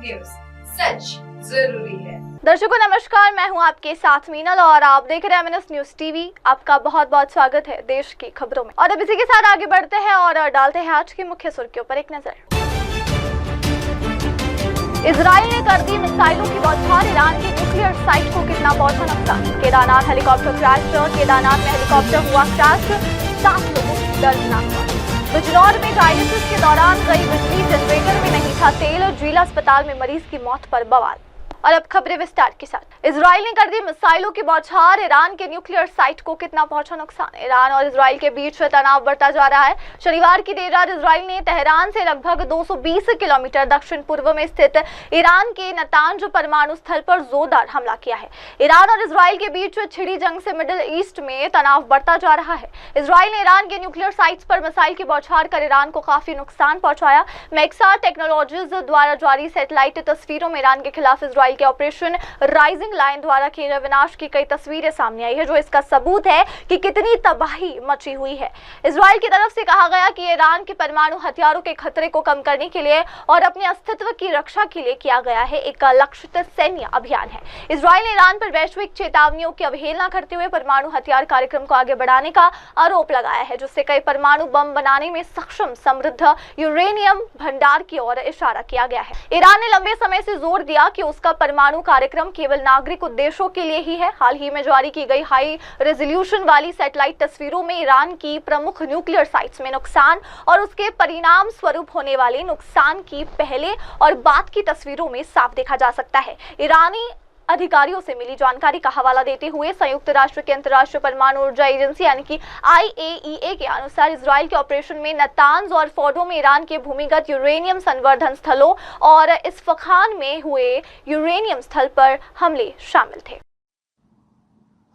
News, सच जरूरी है। दर्शकों नमस्कार, मैं हूं आपके साथ मीनल और आप देख रहे हैं MNS न्यूज टीवी। आपका बहुत बहुत स्वागत है देश की खबरों में। और अब इसी के साथ आगे बढ़ते हैं और डालते हैं आज की मुख्य सुर्खियों पर एक नजर। इजराइल ने कर दी मिसाइलों की बौछार, ईरान की न्यूक्लियर साइट को कितना पहुंचा नुकसान। केदारनाथ हेलीकॉप्टर क्रैश, केदारनाथ में हेलीकॉप्टर हुआ क्रैश, 7 लोगों की दर्दनाक मौत। बिजनौर में डायलिसिस के दौरान गई बिजली, जनरेटर में नहीं था तेल, जिला अस्पताल में मरीज की मौत पर बवाल। और अब खबरें विस्तार के साथ। इजराइल ने कर दी मिसाइलों की बौछार, ईरान के न्यूक्लियर साइट को कितना पहुंचा नुकसान। ईरान और इजराइल के बीच तनाव बढ़ता जा रहा है। शनिवार की देर रात इजराइल ने तेहरान से लगभग 220 किलोमीटर दक्षिण पूर्व में स्थित ईरान के नतांज परमाणु स्थल पर जोरदार हमला किया है। ईरान और इजराइल के बीच छिड़ी जंग से मिडिल ईस्ट में तनाव बढ़ता जा रहा है। इजराइल ने ईरान के न्यूक्लियर साइट्स पर मिसाइल की बौछार कर ईरान को काफी नुकसान पहुंचाया। मैक्सा टेक्नोलॉजीज द्वारा जारी सैटेलाइट तस्वीरों में ईरान के खिलाफ इजराइल के ऑपरेशन राइजिंग लाइन द्वारा किए गए विनाश की कई तस्वीरें सामने आई है, जो इसका सबूत है कि कितनी तबाही मची हुई है। इजराइल की तरफ से कहा गया कि ईरान के परमाणु हथियारों के खतरे को कम करने के लिए और अपने अस्तित्व की रक्षा के लिए किया गया है एक लक्षित सैन्य अभियान है। इजराइल ने ईरान पर वैश्विक चेतावनियों की अवहेलना करते हुए परमाणु हथियार कार्यक्रम को आगे बढ़ाने का आरोप लगाया है, जिससे कई परमाणु बम बनाने में सक्षम समृद्ध यूरेनियम भंडार की ओर इशारा किया गया है। ईरान ने लंबे समय से जोर दिया कि उसका परमाणु कार्यक्रम केवल नागरिक उद्देश्यों के लिए ही है। हाल ही में जारी की गई हाई रेजोल्यूशन वाली सैटेलाइट तस्वीरों में ईरान की प्रमुख न्यूक्लियर साइट्स में नुकसान और उसके परिणाम स्वरूप होने वाले नुकसान की पहले और बाद की तस्वीरों में साफ देखा जा सकता है। ईरानी अधिकारियों से मिली जानकारी का हवाला देते हुए संयुक्त राष्ट्र की अंतर्राष्ट्रीय परमाणु ऊर्जा एजेंसी यानी कि IAEA के अनुसार इजराइल के ऑपरेशन में नतांज और फोर्डो में ईरान के भूमिगत यूरेनियम संवर्धन स्थलों और इस्फहान में हुए यूरेनियम स्थल पर हमले शामिल थे।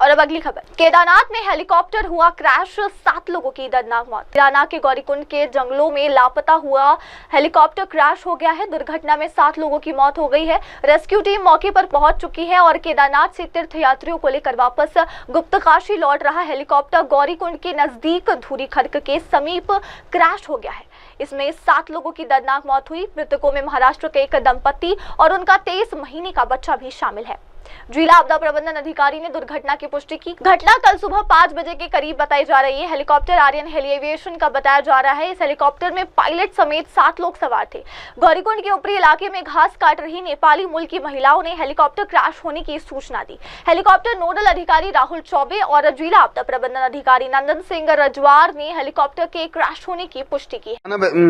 और अब अगली खबर। केदारनाथ में हेलीकॉप्टर हुआ क्रैश, 7 लोगों की दर्दनाक मौत। केदारनाथ के गौरीकुंड के जंगलों में लापता हुआ हेलीकॉप्टर क्रैश हो गया है। दुर्घटना में 7 लोगों की मौत हो गई है। रेस्क्यू टीम मौके पर पहुंच चुकी है और केदारनाथ से तीर्थ यात्रियों को लेकर वापस गुप्तकाशी लौट रहा हेलीकॉप्टर गौरीकुंड के नजदीक धूरी खर्क के समीप क्रैश हो गया है। इसमें 7 लोगों की दर्दनाक मौत हुई। मृतकों में महाराष्ट्र के एक दंपति और उनका 23 महीने का बच्चा भी शामिल है। जिला आपदा प्रबंधन अधिकारी ने दुर्घटना की पुष्टि की। घटना कल सुबह 5 बजे के करीब बताई जा रही है। हेलीकॉप्टर आर्यन हेली एविएशन का बताया जा रहा है। इस हेलीकॉप्टर में पायलट समेत 7 लोग सवार थे। गौरीकुंड के ऊपरी इलाके में घास काट रही नेपाली मूल की महिलाओं ने हेलीकॉप्टर क्रैश होने की सूचना दी। हेलीकॉप्टर नोडल अधिकारी राहुल चौबे और जिला आपदा प्रबंधन अधिकारी नंदन सिंह रजवार ने हेलीकॉप्टर के क्रैश होने की पुष्टि की है।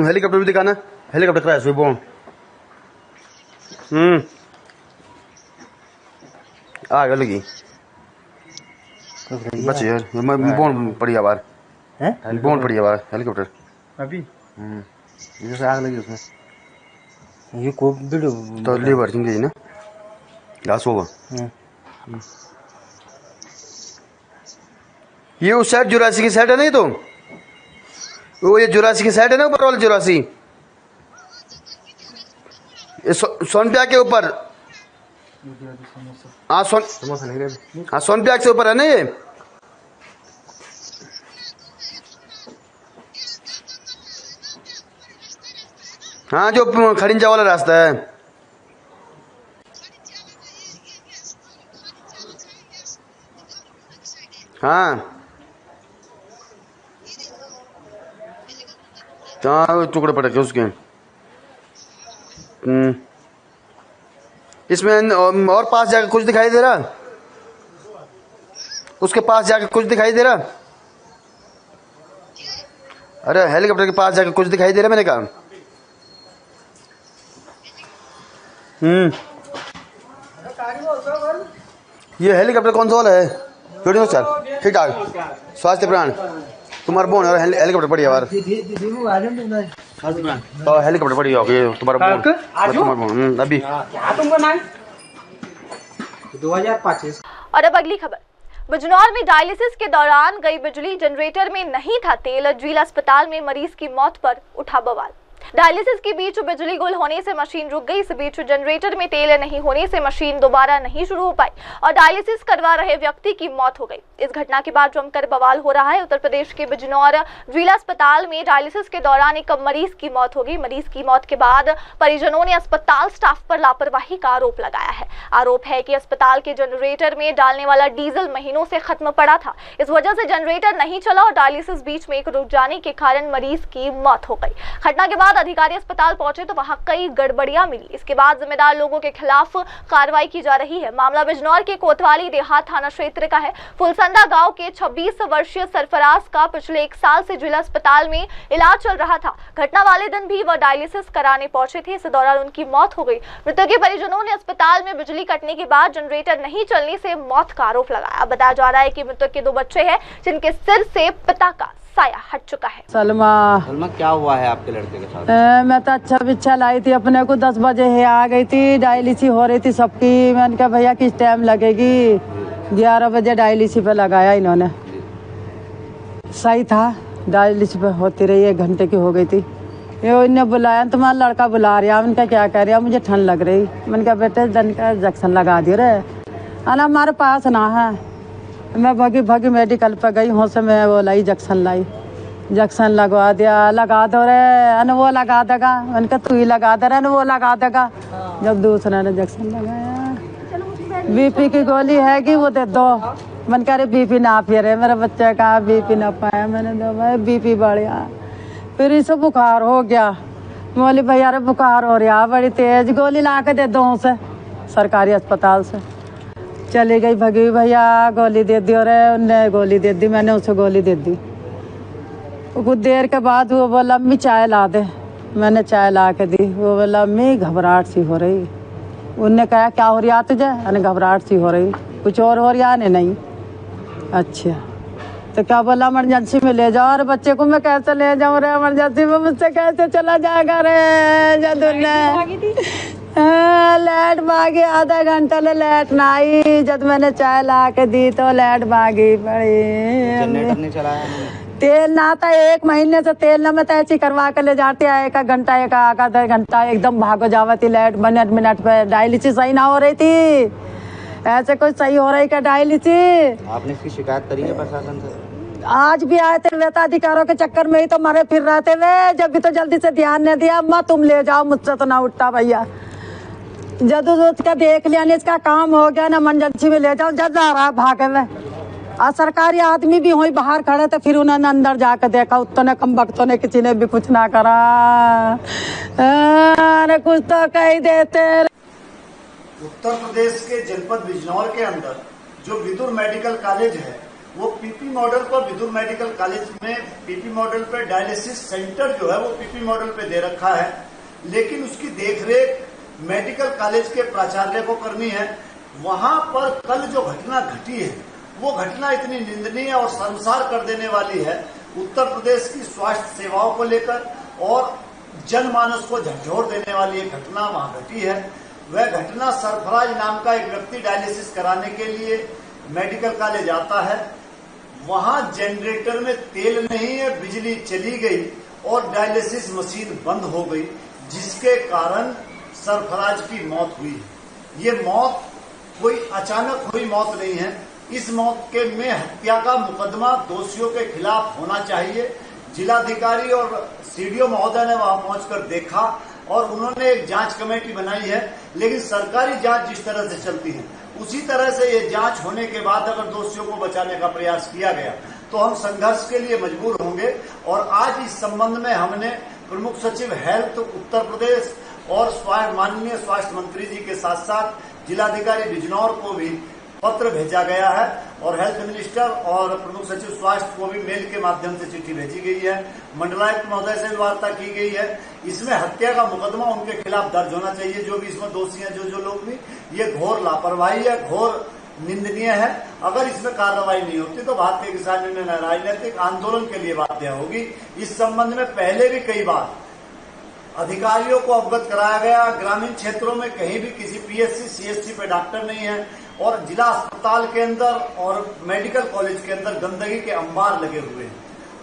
हेलीकॉप्टर भी दिखाना, हेलीकॉप्टर क्रैश हुई। आ गया लगी बच यार, बोन पड़ी आवाज है, बोन पड़ी आवाज हेलीकॉप्टर अभी जैसे आग लगी उसमें। ये को वीडियो तो लेबर चिंगे ना घास होगा। ये उस साइड 84 की साइड है नहीं, तो वो ये 84 की साइड है ना, ऊपर वाली 84 सोनप्या के ऊपर। हाँ सोनप्याग से ऊपर है ना ये। हाँ जो खड़िंजा वाला रास्ता है। हाँ टुकड़े पड़े थे उसके। इसमें और पास जाकर कुछ दिखाई दे रहा, उसके पास जाकर कुछ दिखाई दे रहा। अरे हेलीकॉप्टर के पास जाकर कुछ दिखाई दे रहा, मैंने कहा। ये हेलीकॉप्टर कौन सा वाला है? छोटी सर ठीक ठाक स्वास्थ्य प्राण तुम्हारा बोन और हेलीकॉप्टर पड़ी यार। तो हेलीकॉप्टर पड़ी होगी तुम्हारा बोन अभी 2025। और अब अगली खबर। बिजनौर में डायलिसिस के दौरान गई बिजली, जनरेटर में नहीं था तेल, जिला अस्पताल में मरीज की मौत पर उठा बवाल। डायलिसिस के बीच बिजली गुल होने से मशीन रुक गई। इस बीच जनरेटर में तेल नहीं होने से मशीन दोबारा नहीं शुरू हो पाई और डायलिसिस करवा रहे व्यक्ति की मौत हो गई। इस घटना के बाद जमकर बवाल हो रहा है। उत्तर प्रदेश के बिजनौर जिला अस्पताल में डायलिसिस के दौरान एक मरीज की मौत हो गई। मरीज की मौत के बाद परिजनों ने अस्पताल स्टाफ पर लापरवाही का आरोप लगाया है। आरोप है कि अस्पताल के जनरेटर में डालने वाला डीजल महीनों से खत्म पड़ा था। इस वजह से जनरेटर नहीं चला और डायलिसिस बीच में एक रुक जाने के कारण मरीज की मौत हो गई। घटना के बाद अधिकारी अस्पताल पहुंचे तो वहां कई गड़बड़ियां मिली। इसके बाद जिम्मेदार लोगों के खिलाफ कार्रवाई की जा रही है। मामला बिजनौर के कोतवाली देहात थाना क्षेत्र का है। फुलसंदा गांव के 26 वर्षीय सरफराज का पिछले 1 साल से जिला अस्पताल में इलाज चल रहा था। घटना वाले दिन भी वह डायलिसिस कराने पहुंचे थे। इस दौरान उनकी मौत हो गई। मृतक के परिजनों ने अस्पताल में बिजली कटने के बाद जनरेटर नहीं चलने से मौत का आरोप लगाया। बताया जा रहा है कि मृतक के 2 बच्चे हैं जिनके सिर से पिता का साया हट चुका है। सलमा, क्या हुआ है आपके लड़के के साथ? मैं तो अच्छा बिच्छा लाई थी अपने को, 10 बजे है आ गई थी। डायलिसिस हो रही थी सबकी। मैंने कहा भैया किस टाइम लगेगी? 11 बजे डायलिसिस पे लगाया इन्होंने। सही था, डायलिसिस पे होती रही, 1 घंटे की हो गई थी। ये इन्हें बुलाया, तुम्हारा लड़का बुला रहा। उनका क्या कह रहा, मुझे ठंड लग रही। मैंने कहा बेटे दन का इंजेक्शन लगा दियो रे। अना हमारे पास ना है। मैं भागी मेडिकल पर गई, वहाँ से मैं वो लाई इंजेक्शन लाई। इंजेक्शन लगवा दिया। लगा दो रे, अन वो लगा देगा। मैंने कहा तू ही लगा दे रहे, वो लगा देगा। जब दूसरा ने इंजेक्शन लगाया, बीपी की गोली है कि वो दे दो। मैंने कह रहे बीपी ना पिए रे, मेरे बच्चे का बीपी ना पाया। मैंने दो बीपी बढ़िया। फिर इसे बुखार हो गया। बोली भैया रे बुखार हो रहा बड़ी तेज, गोली ला के दे दो से सरकारी अस्पताल से। चली गई भगी, भैया गोली दे दी। और उनने गोली दे दी, मैंने उसे गोली दे दी। कुछ देर के बाद वो बोला अम्मी चाय ला दे। मैंने चाय ला के दी। वो बोला अम्मी घबराहट सी हो रही। उनने कहा क्या हो रहा तुझे? अरे घबराहट सी हो रही। कुछ और हो रहा है? नहीं। अच्छा तो क्या बोला इमरजेंसी में ले जाओ। और बच्चे को मैं कैसे ले जाऊँ रे इमरजेंसी में? मुझसे कैसे चला जाएगा रे? लाइट भागी, आधा घंटा ले लाइट ना आई। जब मैंने चाय ला के दी तो लाइट भागी पड़ी। जनरेटर नहीं चलाया? तेल ना था, 1 महीने से तेल न मैं ऐसी करवा के ले जाते हैं। 1 घंटा 1 आधा घंटा एकदम भागो जावती लाइट। मिनट पे डायलिसिस सही ना हो रही थी। ऐसे कुछ सही हो रही क्या डायलिसिस? आपने इसकी शिकायत करी है प्रशासन से? आज भी आए थे, वेताधिकारों के चक्कर में ही तो मरे फिर रहे थे वे। जब भी तो जल्दी से ध्यान नहीं दिया। अम्मा तुम ले जाओ, मुझसे तो ना उठता भैया। जब उसका देख लिया, इसका काम हो गया ना, इमरजेंसी में ले जाओ। जब जा रहा भागे में। और सरकारी आदमी भी वहीं बाहर खड़े थे। फिर उन्होंने अंदर जाकर देखा, उतने कम वक्तों ने किसी ने भी कुछ ना करा। अरे कुछ तो कह देते। उत्तर प्रदेश के जनपद बिजनौर के अंदर जो विदुर मेडिकल कॉलेज है, वो पीपी मॉडल पर विदुर मेडिकल कॉलेज में पीपी मॉडल पे डायलिसिस सेंटर जो है वो पीपी मॉडल पे दे रखा है। लेकिन उसकी देखरेख मेडिकल कॉलेज के प्राचार्य को करनी है। वहां पर कल जो घटना घटी है वो घटना इतनी निंदनीय और शर्मसार कर देने वाली है। उत्तर प्रदेश की स्वास्थ्य सेवाओं को लेकर और जनमानस को झकझोर देने वाली एक घटना वहां घटी है। वह घटना सरफराज नाम का एक व्यक्ति डायलिसिस कराने के लिए मेडिकल कॉलेज आता है। वहां जनरेटर में तेल नहीं है, बिजली चली गई और डायलिसिस मशीन बंद हो गई, जिसके कारण सरफराज की मौत हुई। ये मौत कोई अचानक हुई मौत नहीं है। इस मौत के में हत्या का मुकदमा दोषियों के खिलाफ होना चाहिए। जिलाधिकारी और सीडीओ महोदय ने वहां पहुंचकर देखा और उन्होंने एक जांच कमेटी बनाई है। लेकिन सरकारी जांच जिस तरह से चलती है उसी तरह से ये जांच होने के बाद अगर दोषियों को बचाने का प्रयास किया गया तो हम संघर्ष के लिए मजबूर होंगे। और आज इस संबंध में हमने प्रमुख सचिव हेल्थ उत्तर प्रदेश और माननीय स्वास्थ्य मंत्री जी के साथ साथ जिलाधिकारी बिजनौर को भी पत्र भेजा गया है और हेल्थ मिनिस्टर और प्रमुख सचिव स्वास्थ्य को भी मेल के माध्यम से चिट्ठी भेजी गई है। मंडलायुक्त महोदय से भी वार्ता की गई है। इसमें हत्या का मुकदमा उनके खिलाफ दर्ज होना चाहिए, जो भी इसमें दोषी हैं, जो लोग भी। ये घोर लापरवाही है, घोर निंदनीय है। अगर इसमें कार्रवाई नहीं होती तो भारतीय किसान यूनियन राजनीतिक आंदोलन के लिए बाध्य होगी। इस संबंध में पहले भी कई बार अधिकारियों को अवगत कराया गया। ग्रामीण क्षेत्रों में कहीं भी किसी पीएचसी सीएचसी पे डॉक्टर नहीं है और जिला अस्पताल के अंदर और मेडिकल कॉलेज के अंदर गंदगी के अंबार लगे हुए हैं।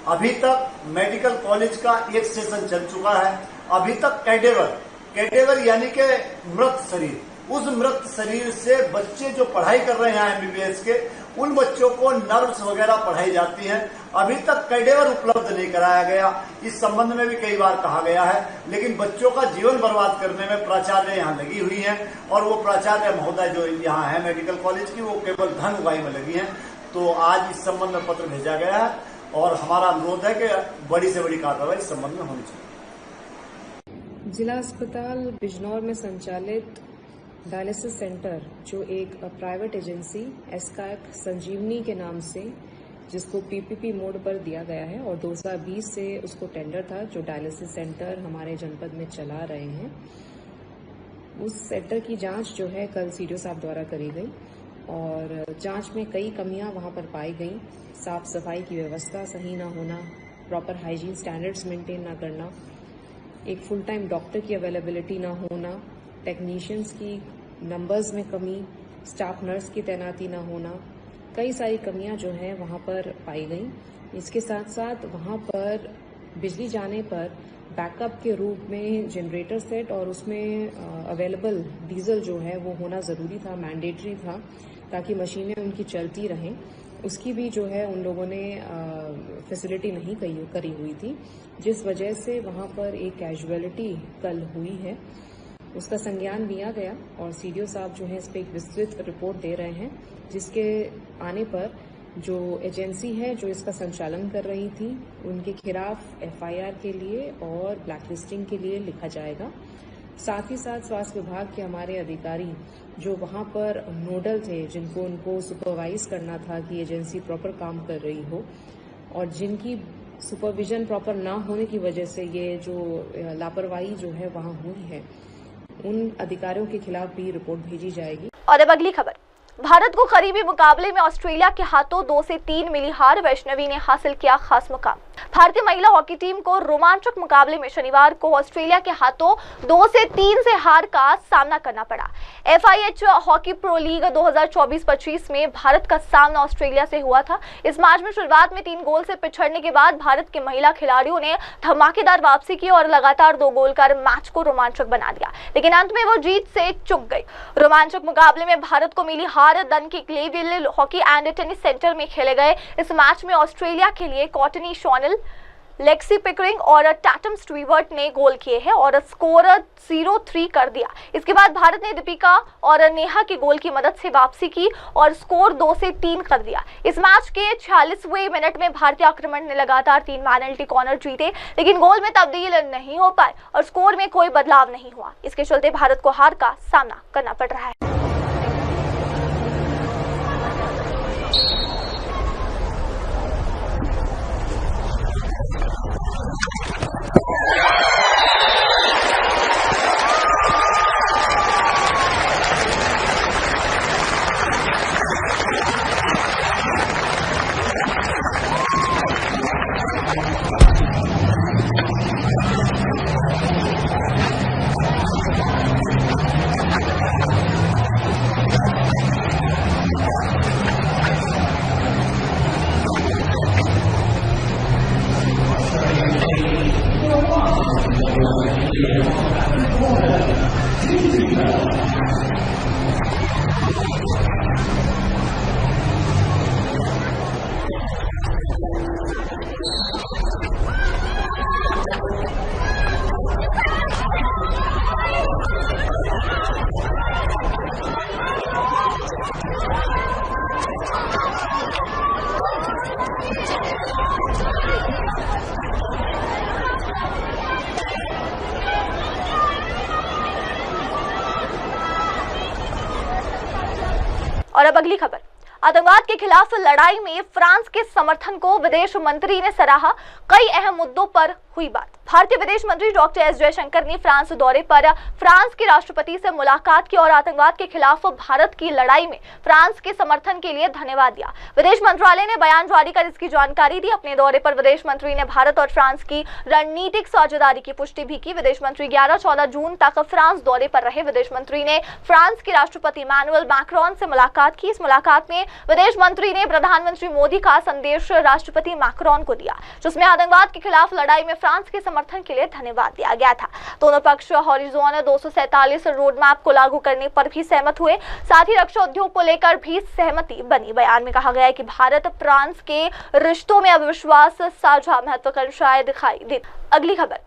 अभी तक मेडिकल कॉलेज का एक सेशन चल चुका है। अभी तक कैडेवर यानी कि मृत शरीर, उस मृत शरीर से बच्चे जो पढ़ाई कर रहे हैं एमबीबीएस के, उन बच्चों को नर्व्स वगैरह पढ़ाई जाती हैं। अभी तक कैडेवर उपलब्ध नहीं कराया गया। इस संबंध में भी कई बार कहा गया है, लेकिन बच्चों का जीवन बर्बाद करने में प्राचार्य यहाँ लगी हुई हैं और वो प्राचार्य महोदय जो यहाँ है मेडिकल कॉलेज की, वो केवल धन उगाही में लगी हैं। तो आज इस संबंध में पत्र भेजा गया है और हमारा अनुरोध है कि बड़ी से बड़ी कार्रवाई इस संबंध में होनी चाहिए। जिला अस्पताल बिजनौर में संचालित डायलिसिस सेंटर, जो एक प्राइवेट एजेंसी एस्काइप संजीवनी के नाम से, जिसको पीपीपी मोड पर दिया गया है और 2020 से उसको टेंडर था, जो डायलिसिस सेंटर हमारे जनपद में चला रहे हैं, उस सेंटर की जांच जो है कल सीडीओ साहब द्वारा करी गई और जांच में कई कमियां वहां पर पाई गई। साफ सफाई की व्यवस्था सही ना होना, प्रॉपर हाइजीन स्टैंडर्ड्स मेंटेन ना करना, एक फुल टाइम डॉक्टर की अवेलेबिलिटी ना होना, टेक्नीशियंस की नंबर्स में कमी, स्टाफ नर्स की तैनाती ना होना, कई सारी कमियां जो हैं वहां पर पाई गई। इसके साथ साथ वहां पर बिजली जाने पर बैकअप के रूप में जनरेटर सेट और उसमें अवेलेबल डीजल जो है वो होना ज़रूरी था, मैंडेटरी था, ताकि मशीनें उनकी चलती रहें। उसकी भी जो है उन लोगों ने फैसिलिटी नहीं करी हुई थी, जिस वजह से वहां पर एक कैजुअलिटी कल हुई है। उसका संज्ञान लिया गया और सीडीओ साहब जो है इस पर एक विस्तृत रिपोर्ट दे रहे हैं, जिसके आने पर जो एजेंसी है जो इसका संचालन कर रही थी, उनके खिलाफ एफआईआर के लिए और ब्लैकलिस्टिंग के लिए लिखा जाएगा। साथ ही साथ स्वास्थ्य विभाग के हमारे अधिकारी जो वहां पर नोडल थे, जिनको उनको सुपरवाइज करना था कि एजेंसी प्रॉपर काम कर रही हो, और जिनकी सुपरविजन प्रॉपर ना होने की वजह से ये जो लापरवाही जो है वहां हुई है, उन अधिकारियों के खिलाफ भी रिपोर्ट भेजी जाएगी। और अब अगली खबर, भारत को करीबी मुकाबले में ऑस्ट्रेलिया के हाथों 2 से 3 मिली हार, वैष्णवी ने हासिल किया खास मुकाम। भारतीय महिला हॉकी टीम को रोमांचक मुकाबले में शनिवार को ऑस्ट्रेलिया के हाथों 2 से 3 से हार का सामना करना पड़ा। FIH हॉकी प्रो लीग 2024-25 में भारत का सामना ऑस्ट्रेलिया से हुआ था। इस मैच में शुरुआत में 3 गोल से पिछड़ने के बाद भारत के महिला खिलाड़ियों ने धमाकेदार वापसी की और लगातार 2 गोल कर मैच को रोमांचक बना दिया, लेकिन अंत में वो जीत से चूक गई। रोमांचक मुकाबले में भारत को मिली हार दन के ग्लेवियल हॉकी एंड टेनिस सेंटर में खेले गए इस मैच में ऑस्ट्रेलिया के लिए कॉटनी शॉनेल, लेक्सी पिकरिंग और टैटम स्टीवर्ट ने गोल किए हैं और स्कोर 0-3 कर दिया। इसके बाद भारत ने दीपिका और नेहा के गोल की मदद से वापसी की और स्कोर 2 से 3 कर दिया। इस मैच के 46वें मिनट में भारतीय आक्रमण ने लगातार 3 पेनल्टी कॉर्नर जीते, लेकिन गोल में तब्दील नहीं हो पाए और स्कोर में कोई बदलाव नहीं हुआ। इसके चलते भारत को हार का सामना करना पड़ रहा है। और अब अगली खबर, आतंकवाद के खिलाफ लड़ाई में फ्रांस के समर्थन को विदेश मंत्री ने सराहा। कई अहम मुद्दों पर हुई बात। भारतीय विदेश मंत्री डॉक्टर एस जयशंकर ने फ्रांस दौरे पर फ्रांस के राष्ट्रपति से मुलाकात की और आतंकवाद के खिलाफ भारत की लड़ाई में फ्रांस के समर्थन के लिए धन्यवाद दिया। विदेश मंत्रालय ने बयान जारी कर इसकी जानकारी दी। अपने दौरे पर विदेश मंत्री ने भारत और फ्रांस की रणनीतिक साझेदारी की पुष्टि भी की। विदेश मंत्री 11-14 जून तक फ्रांस दौरे पर रहे। विदेश मंत्री ने फ्रांस के राष्ट्रपति इमैनुअल मैक्रोन से मुलाकात की। इस मुलाकात में विदेश मंत्री ने प्रधानमंत्री मोदी का संदेश राष्ट्रपति मैक्रोन को दिया, जिसमें आतंकवाद के खिलाफ लड़ाई में फ्रांस के समर्थन के लिए धन्यवाद दिया गया था। दोनों पक्ष हॉरिजॉन 247 रोड मैप को लागू करने पर भी सहमत हुए। साथ ही रक्षा उद्योग को लेकर भी सहमति बनी। बयान में कहा गया है कि भारत फ्रांस के रिश्तों में अविश्वास साझा महत्वाकांक्षाएं दिखाई दी। अगली खबर,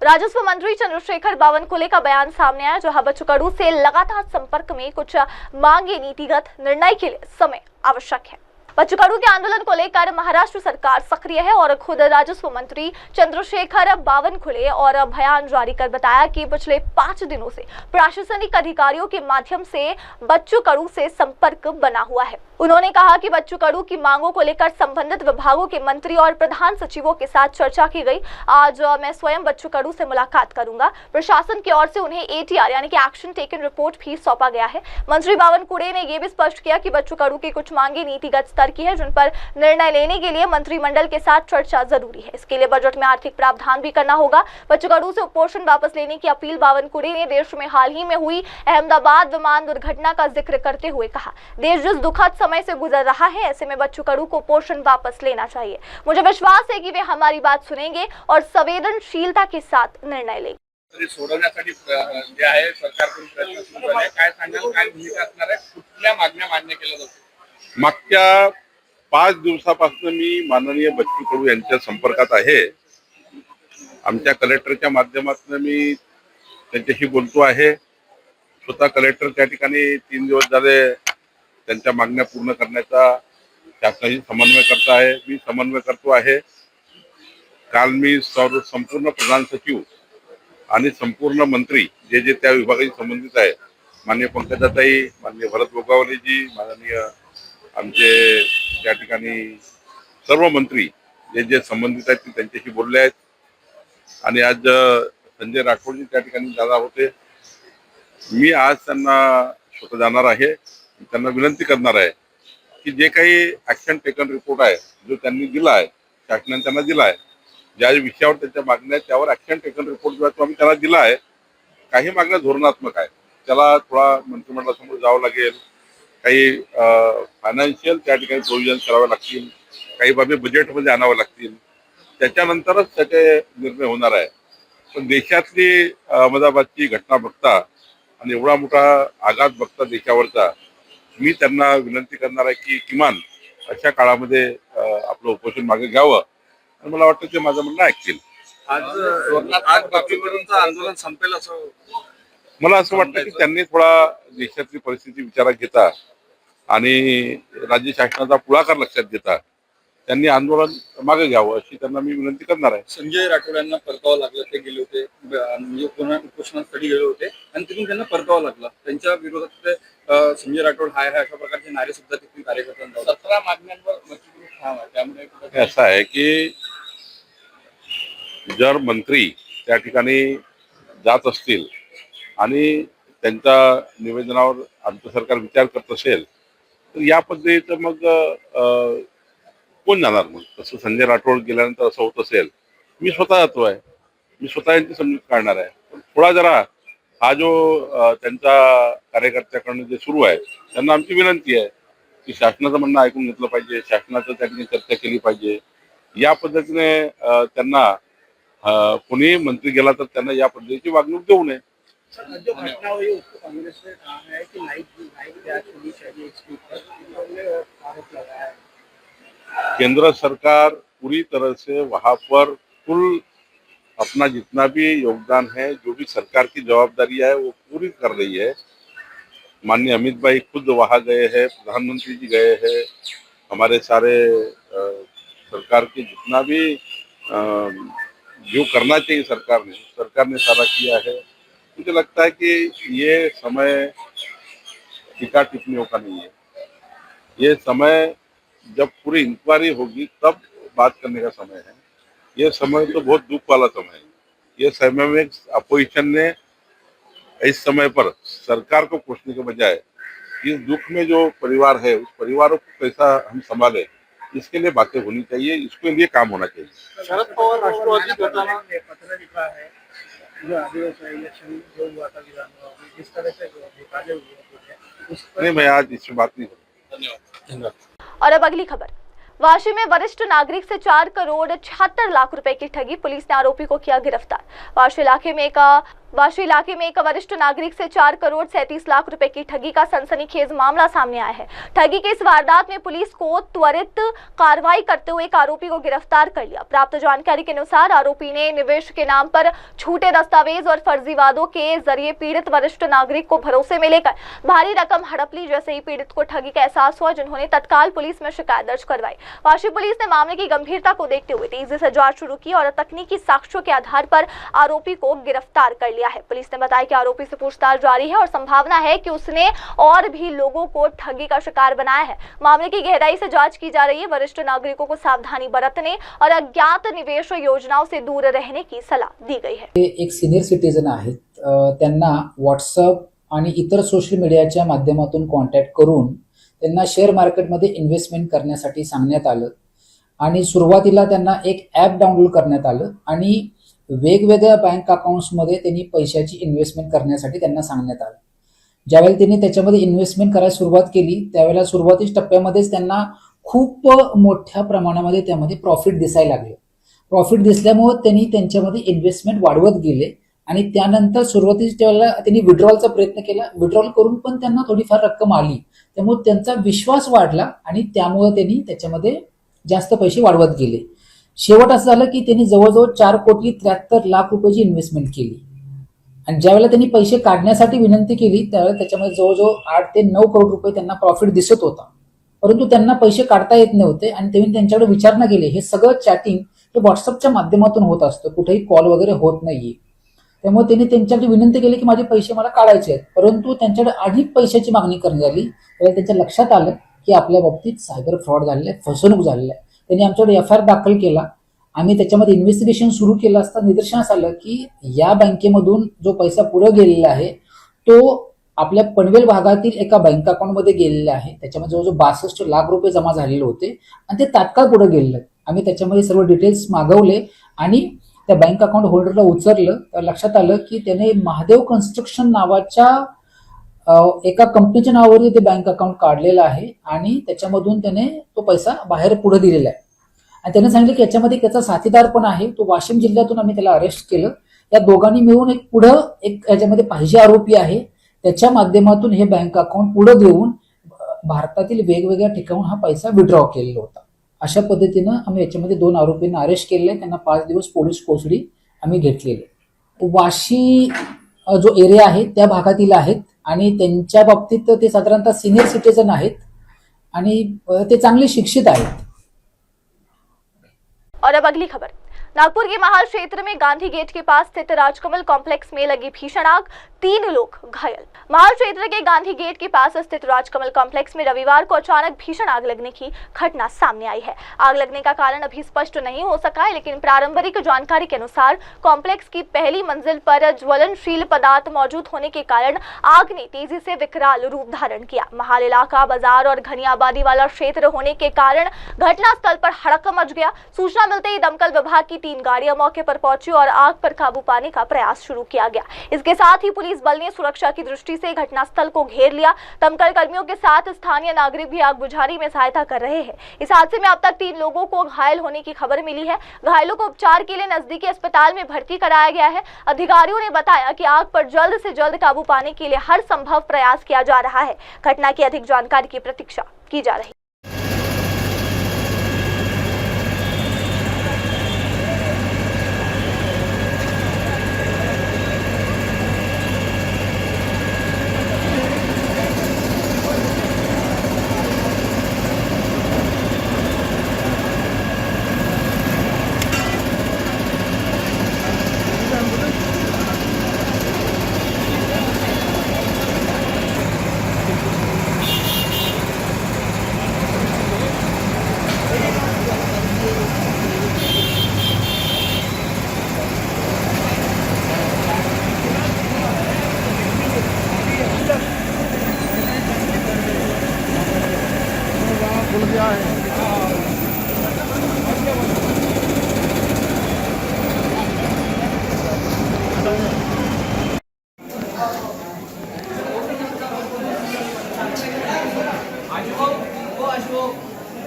राजस्व मंत्री चंद्रशेखर बावनकुले का बयान सामने आया, जो बच्चू कडू से लगातार संपर्क में कुछ मांगे नीतिगत निर्णय के लिए समय आवश्यक है। बच्चू कडू के आंदोलन को लेकर महाराष्ट्र सरकार सक्रिय है और खुद राजस्व मंत्री चंद्रशेखर बावनकुले और बयान जारी कर बताया कि पिछले 5 दिनों से प्रशासनिक अधिकारियों के माध्यम से बच्चू कडू से संपर्क बना हुआ है। उन्होंने कहा कि बच्चू कडू की मांगों को लेकर संबंधित विभागों के मंत्री और प्रधान सचिवों के साथ चर्चा की गई। आज मैं स्वयं बच्चू कडू से मुलाकात करूंगा। प्रशासन की ओर से उन्हें ATR यानी कि एक्शन टेकन रिपोर्ट भी सौंपा गया है। मंत्री बावनकुले ने यह भी स्पष्ट किया कि बच्चू कडू की कुछ मांगे नीतिगत स्तर की है, जिन पर निर्णय लेने के लिए मंत्रिमंडल के साथ चर्चा जरूरी है। इसके लिए बजट में आर्थिक प्रावधान भी करना होगा। बच्चू कडू से उपोषण वापस लेने की अपील बावनकुले ने देश में हाल ही में हुई अहमदाबाद विमान दुर्घटना का जिक्र करते हुए कहा। देश जिस दुखद समय से गुजर रहा है, ऐसे में बच्चू कडू को पोषण वापस लेना चाहिए। मुझे विश्वास है कि वे हमारी बात सुनेंगे और संवेदनशीलता के साथ निर्णय लेंगे। सोडवण्यासाठी जे आहे सरकारकडून प्रयत्न सुरू झाले, काय सांगाल, काय भूमिका असणार आहे, कुठल्या मागण्या मान्य केल्या जातील? मागच्या 5 दिवसापासून मी माननीय बच्चू कडू यांच्या संपर्कात आहे। आमच्या कलेक्टरच्या माध्यमातून मी त्यांच्याशी बोलतो आहे। स्वतः कलेक्टर त्या ठिकाणी 3 दिवस झाले त्यांच्या मागण्या पूर्ण करण्याचा शासनाशी समन्वय करत आहे। मी समन्वय करतो आहे। काल मी संपूर्ण प्रधान सचिव आणि संपूर्ण मंत्री जे जे त्या विभागाशी संबंधित आहे, माननीय पंकजाताई, माननीय भरत गोगावलेजी, माननीय आमचे त्या ठिकाणी सर्व मंत्री जे जे संबंधित आहेत त्यांच्याशी बोलले आहेत। आणि आज संजय राठोडजी त्या ठिकाणी जाणार होते। मी आज त्यांना स्वतः जाणार आहे। त्यांना विनंती करणार आहे की जे काही ऍक्शन टेकन रिपोर्ट आहे, जो त्यांनी दिला आहे, शासनाने त्यांना दिला आहे, ज्या विषयावर त्यांच्या मागण्या आहेत त्यावर ऍक्शन टेकन रिपोर्ट जो आहे तो आम्ही त्यांना दिला आहे। काही मागण्या धोरणात्मक आहे, त्याला थोडा मंत्रिमंडळासमोर जावं लागेल, काही फायनान्शियल त्या ठिकाणी प्रोव्हिजन करावे लागतील, काही बाबी बजेटमध्ये आणाव्या लागतील, त्याच्यानंतरच त्याचे निर्णय होणार आहे। पण देशातली अहमदाबादची घटना बघता आणि एवढा मोठा आघात बघता देशावरचा, मी त्यांना विनंती करणार आहे की किमान अशा काळामध्ये आपलं उपोषण मागे घ्यावं आणि मला वाटतं ते माझं म्हणणं ऐकतील। आज बच्चू कडूंचं आंदोलन संपेल असं मला असं वाटतं की त्यांनी थोडा देशातली परिस्थिती विचारात घेता आणि राज्य शासनाचा पुढाकार लक्षात घेता त्यांनी आंदोलन मागे घ्यावं अशी त्यांना मी विनंती करणार आहे। संजय राठोड यांना परतावं लागलं, ते गेले होते म्हणजे पुन्हा उपोषणासाठी गेले होते आणि तिथून त्यांना परतावं लागलं। त्यांच्या विरोधात संजय राठोड हाय अशा प्रकारचे नारे सुद्धा तिथून कार्यकर्त्यांना 17 मागण्यांवर बच्चू ठाम आहे। त्यामुळे असं आहे की जर मंत्री त्या ठिकाणी जात असतील आणि त्यांच्या निवेदनावर आमचं सरकार विचार करत असेल तर या पद्धतीचं मग कोण जाणार? मग तसं संजय राठोड गेल्यानंतर असं होत असेल, मी स्वतः जातोय, मी स्वतः यांची समजूत काढणार आहे। पण थोडा जरा हा जो त्यांचा कार्यकर्त्याकडनं जे सुरू आहे त्यांना आमची विनंती आहे की शासनाचं म्हणणं ऐकून घेतलं पाहिजे, शासनाचं त्या ठिकाणी चर्चा केली पाहिजे। या पद्धतीने त्यांना कोणी मंत्री गेला तर त्यांना या पद्धतीची वागणूक देऊ नये। जो घटना हुई उसको कांग्रेस ने कहा है कि लाइट गैस होनी चाहिए, इसके ऊपर आरोप लगाया है। केंद्र सरकार पूरी तरह से वहां पर कुल अपना जितना भी योगदान है, जो भी सरकार की जवाबदारी है वो पूरी कर रही है। माननीय अमित भाई खुद वहां गए हैं, प्रधानमंत्री जी गए हैं, हमारे सारे सरकार के जितना भी जो करना चाहिए सरकार ने सारा किया है। मुझे लगता है कि ये समय टीका टिप्पणियों का नहीं है। ये समय जब पूरी इंक्वायरी होगी तब बात करने का समय है। ये समय तो बहुत दुख वाला समय है। ये समय में अपोजिशन ने इस समय पर सरकार को कोसने के बजाय इस दुख में जो परिवार है उस परिवारों को कैसा हम संभाले, इसके लिए बातें होनी चाहिए, इसके लिए काम होना चाहिए। शरद पवार राष्ट्रवादी गटाला पत्र लिखा है, जो आदिवासी इलेक्शन जो हुआ था विधानसभा में, जिस तरह से निकाले हुए नहीं, मैं आज इसमें बात नहीं करूँगा। धन्यवाद। और अब अगली खबर, वाशी में वरिष्ठ नागरिक से 4 करोड़ 76 लाख रुपए की ठगी, पुलिस ने आरोपी को किया गिरफ्तार। वाशी इलाके में एक वरिष्ठ नागरिक से 4 करोड़ 37 लाख रुपए की ठगी का सनसनीखेज मामला सामने आया है। ठगी की इस वारदात में पुलिस को त्वरित कार्रवाई करते हुए एक आरोपी को गिरफ्तार कर लिया। प्राप्त जानकारी के अनुसार आरोपी ने निवेश के नाम पर झूठे दस्तावेज और फर्जी वादों के जरिए पीड़ित वरिष्ठ नागरिक को भरोसे में लेकर भारी रकम हड़प ली। जैसे ही पीड़ित को ठगी का एहसास हुआ, जिन्होंने तत्काल पुलिस में शिकायत दर्ज करवाई। वाशी पुलिस ने मामले की गंभीरता को देखते हुए तेजी से जांच शुरू की और तकनीकी साक्ष्यों के आधार पर आरोपी को गिरफ्तार कर लिया है। पुलिस ने बताया कि आरोपी से पूछताछ जारी है और संभावना है कि उसने और भी लोगों को ठगी का शिकार बनाया है। मामले की गहराई से जांच की जा रही है। वरिष्ठ नागरिकों को सावधानी बरतने और अज्ञात निवेश योजनाओं से दूर रहने की सलाह दी गई है। एक सीनियर सिटीजन आहेत, त्यांना व्हॉट्सअप आणि इतर सोशल मीडियाच्या माध्यमातून कॉन्टॅक्ट करून त्यांना शेअर मार्केटमध्ये इन्व्हेस्टमेंट करण्यासाठी सांगण्यात आलं आणि सुरुवातीला त्यांना एक ॲप डाउनलोड करण्यात आलं आणि वेगवेगळ्या बँक अकाउंट्समध्ये त्यांनी पैशाची इन्व्हेस्टमेंट करण्यासाठी त्यांना सांगण्यात आलं। ज्यावेळेला त्यांनी त्याच्यामध्ये इन्व्हेस्टमेंट करायला सुरुवात केली त्यावेळेला सुरुवातीच्या टप्प्यामध्येच त्यांना खूप मोठ्या प्रमाणामध्ये त्यामध्ये प्रॉफिट दिसायला लागले। प्रॉफिट दिसल्यामुळे त्यांनी त्यांच्यामध्ये इन्व्हेस्टमेंट वाढवत गेले आणि त्यानंतर सुरुवातीच्या वेळेला त्यांनी विड्रॉलचा प्रयत्न केला। विड्रॉल करून पण त्यांना थोडीफार रक्कम आली, त्यामुळे त्यांचा विश्वास वाढला आणि त्यामुळे त्यांनी त्याच्यामध्ये जास्त पैसे वाढवत गेले। शेवट असं झालं की त्यांनी जवळजवळ 4 कोटी 73 लाख रुपयाची इन्व्हेस्टमेंट केली आणि ज्यावेळेला त्यांनी पैसे काढण्यासाठी विनंती केली त्यावेळेला त्याच्यामध्ये जवळजवळ 8 ते 9 करोड रुपये त्यांना प्रॉफिट दिसत होता, परंतु त्यांना पैसे काढता येत नव्हते आणि त्यांनी त्यांच्याकडे विचारणा केली। हे सगळं चॅटिंग हे व्हॉट्सअपच्या माध्यमातून होत असतं, कुठेही कॉल वगैरे होत नाहीये। त्यामुळे त्यांनी त्यांच्याकडे विनंती केली की माझे पैसे मला काढायचे आहेत, परंतु त्यांच्याकडे अधिक पैशाची मागणी करण्यात आली। त्यावेळेला त्यांच्या लक्षात आलं की आपल्या बाबतीत सायबर फ्रॉड झालेला आहे, फसवणूक झालेली आहे। त्यांनी आमच्याकडे FIR दाखल केला। आम्ही त्याच्यामध्ये इन्व्हेस्टिगेशन सुरू केलं असता निदर्शनास आलं की या बँकेमधून जो पैसा पुढे गेलेला आहे तो आपल्या पनवेल भागातील एका बँक अकाउंटमध्ये गेलेला आहे। त्याच्यामध्ये जवळजवळ 62 लाख रुपये जमा झालेले होते आणि ते तात्काळ पुढे गेलेले। आम्ही त्याच्यामध्ये सर्व डिटेल्स मागवले आणि त्या बँक अकाउंट होल्डरला उचललं तर लक्षात आलं की त्याने महादेव कन्स्ट्रक्शन नावाच्या एका कंपनीच्या नावावरती ते बँक अकाउंट काढलेलं आहे आणि त्याच्यामधून त्याने तो पैसा बाहेर पुढे दिलेला आहे आणि त्याने सांगितलं की याच्यामध्ये त्याचा साथीदार पण आहे। तो वाशिम जिल्ह्यातून आम्ही त्याला अरेस्ट केलं। या दोघांनी मिळून एक याच्यामध्ये पाहिजे आरोपी आहे, त्याच्या माध्यमातून हे बँक अकाउंट पुढे देऊन भारतातील वेगवेगळ्या ठिकाणून हा पैसा विड्रॉ केलेला होता। अशा पद्धतीनं आम्ही याच्यामध्ये 2 आरोपींना अरेस्ट केले, त्यांना 5 दिवस पोलीस कोठडी आम्ही घेतलेली। वाशी जो एरिया आहे त्या भागातील आहेत आणि त्यांच्या बाबतीत ते साधारणतः सीनियर सिटीजन आहेत आणि ते चांगले शिक्षित आहेत। और अब अगली खबर, नागपुर के महाल क्षेत्र में गांधी गेट के पास स्थित राजकमल कॉम्प्लेक्स में लगी भीषण आग, 3 लोग घायल। महाल क्षेत्र के गांधी गेट के पास स्थित राजकमल कॉम्प्लेक्स में रविवार को अचानक भीषण आग लगने की घटना सामने आई है। आग लगने का कारण अभी स्पष्ट नहीं हो सका है, लेकिन प्रारंभिक जानकारी के अनुसार कॉम्प्लेक्स की पहली मंजिल पर ज्वलनशील पदार्थ मौजूद होने के कारण आग ने तेजी से विकराल रूप धारण किया। महाल इलाका बाजार और घनी आबादी वाला क्षेत्र होने के कारण घटनास्थल पर हड़कंप मच गया। सूचना मिलते ही दमकल विभाग की 3 गाड़ियां मौके पर पहुंची और आग पर काबू पाने का प्रयास शुरू किया गया। इसके साथ ही पुलिस बल ने सुरक्षा की दृष्टि से घटनास्थल को घेर लिया। दमकल कर्मियों के साथ स्थानीय नागरिक भी आग बुझाने में सहायता कर रहे हैं। इस हादसे में अब तक 3 लोगों को घायल होने की खबर मिली है। घायलों को उपचार के लिए नजदीकी अस्पताल में भर्ती कराया गया है। अधिकारियों ने बताया कि आग पर जल्द से जल्द काबू पाने के लिए हर संभव प्रयास किया जा रहा है। घटना की अधिक जानकारी की प्रतीक्षा की जा रही है।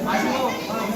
आशु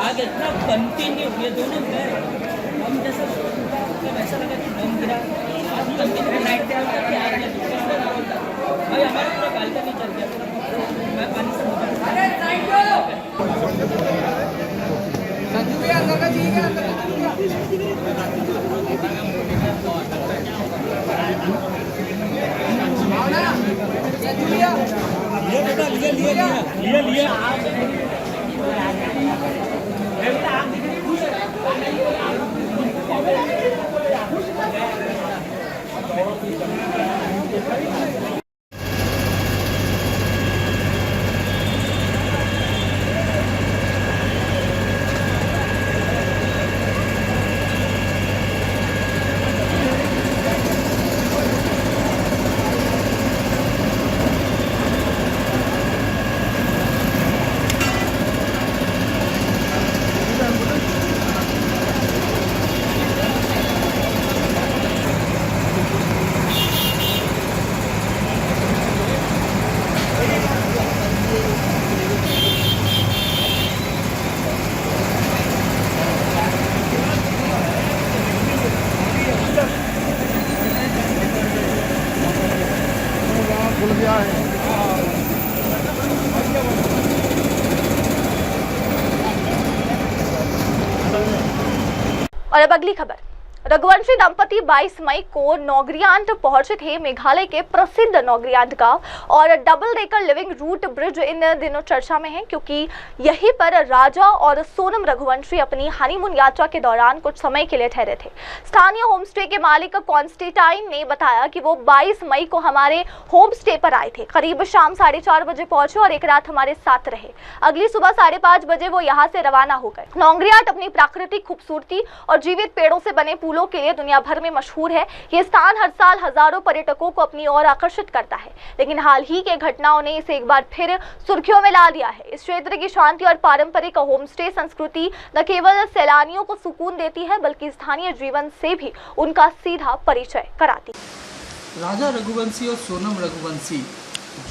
आग इतना कंटिन्यू, ये दोनों हम जैसा ऐसा लगा कि दम गिरा, आज कंटिन्यू नाइट पे आकर के आग लगी भाई, हमारा पूरा बालकनी चल गया, मैं पानी से लिया और अब अगली खबर। रघुवंशी दंपति 22 मई को नौगरियांड पहुंचे थे। मेघालय के प्रसिद्ध नौगरियांड गांव और double decker living root bridge इन दिनों चर्चा में है, क्योंकि यहीं पर राजा और सोनम रघुवंशी अपनी हनीमून यात्रा के दौरान कुछ समय के लिए ठहरे थे। स्थानीय होमस्टे के मालिक कॉन्स्टेटाइन ने बताया कि वो 22 मई को हमारे होमस्टे पर आए थे। करीब शाम 4:30 बजे पहुंचे और एक रात हमारे साथ रहे। अगली सुबह 5:30 बजे वो यहाँ से रवाना हो गए। नौगरियांड अपनी प्राकृतिक खूबसूरती और जीवित पेड़ों से बने पुलों के लिए दुनिया भर में मशहूर है। ये स्थान हर साल हजारों पर्यटकों को अपनी ओर आकर्षित करता है, लेकिन हाल ही के घटनाओं ने इसे एक बार फिर सुर्खियों में ला दिया है। इस क्षेत्र की शांति और पारंपरिक होमस्टे संस्कृति न केवल सैलानियों को सुकून देती है, बल्कि स्थानीय जीवन से भी उनका सीधा परिचय कराती है। राजा रघुवंशी और सोनम रघुवंशी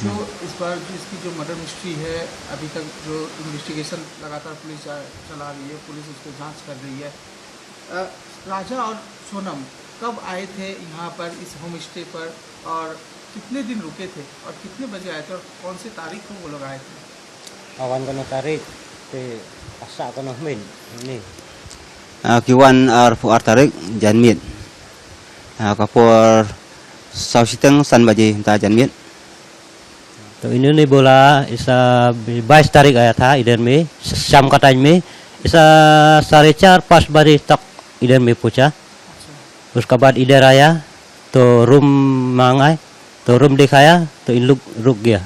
जो इस बार इसकी जो मर्डर मिस्ट्री है, अभी तक जो इन्वेस्टिगेशन लगातार पुलिस चला रही है, पुलिस उसको जांच कर रही है। राजा और सोनम कब आए थे यहाँ पर इस होम स्टे पर, और कितने दिन रुके थे, और कितने बजे आए थे, और कौन सी तारीख को वो लोग आए थे? Awan kono tarik te asa kono min ni. Kiwan ar tarik janmit. Kapur sausiteng san baji ta janmit. तो इन्होंने बोला ऐसा 22 तारीख आया था इधर में, शाम का टाइम में, ऐसा 4:30-5 बजे तक इधर में पहुंचा। उसके बाद इधर आया तो रूम मांगा, तो रूम दिखाया तो इन लोग रुक गया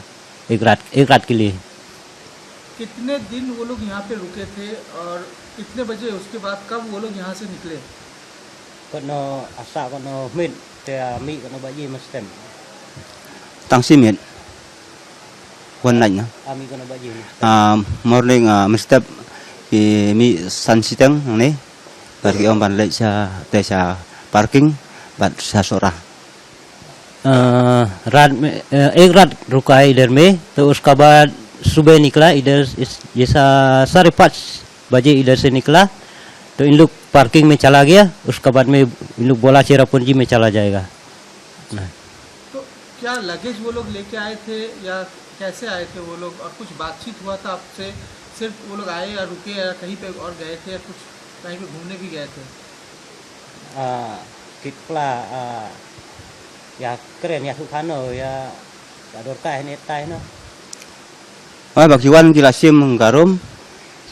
एक रात के लिए। कितने दिन वो लोग यहाँ पे रुके थे और कितने बजे उसके बाद कब वो लोग यहाँ से निकले? Kono asa kono min te mi kono baji mastem. Tangsi mit. One night na. Ami kono baji. Morning mistep ki mi san siteng ni. Pergi om ban lek sa parking bat sa sora. रात में एक रात रुका है इधर में, तो उसका बाद सुबह निकला इधर, जैसा 5:30 बजे इधर से निकला, तो इन लोग पार्किंग में चला गया। उसके बाद में इन लोग बोला चेरापूंजी में चला जाएगा। तो क्या लगेज वो लोग लेके आए थे या कैसे आए थे वो लोग, और कुछ बातचीत हुआ था आपसे? सिर्फ वो लोग आए या रुके या कहीं पे और गए थे, या कुछ कहीं पे घूमने भी गए थे? Kitla ya keren ya Sukano ya Dorka ini tai no. Bác Kiwan kila sim garum,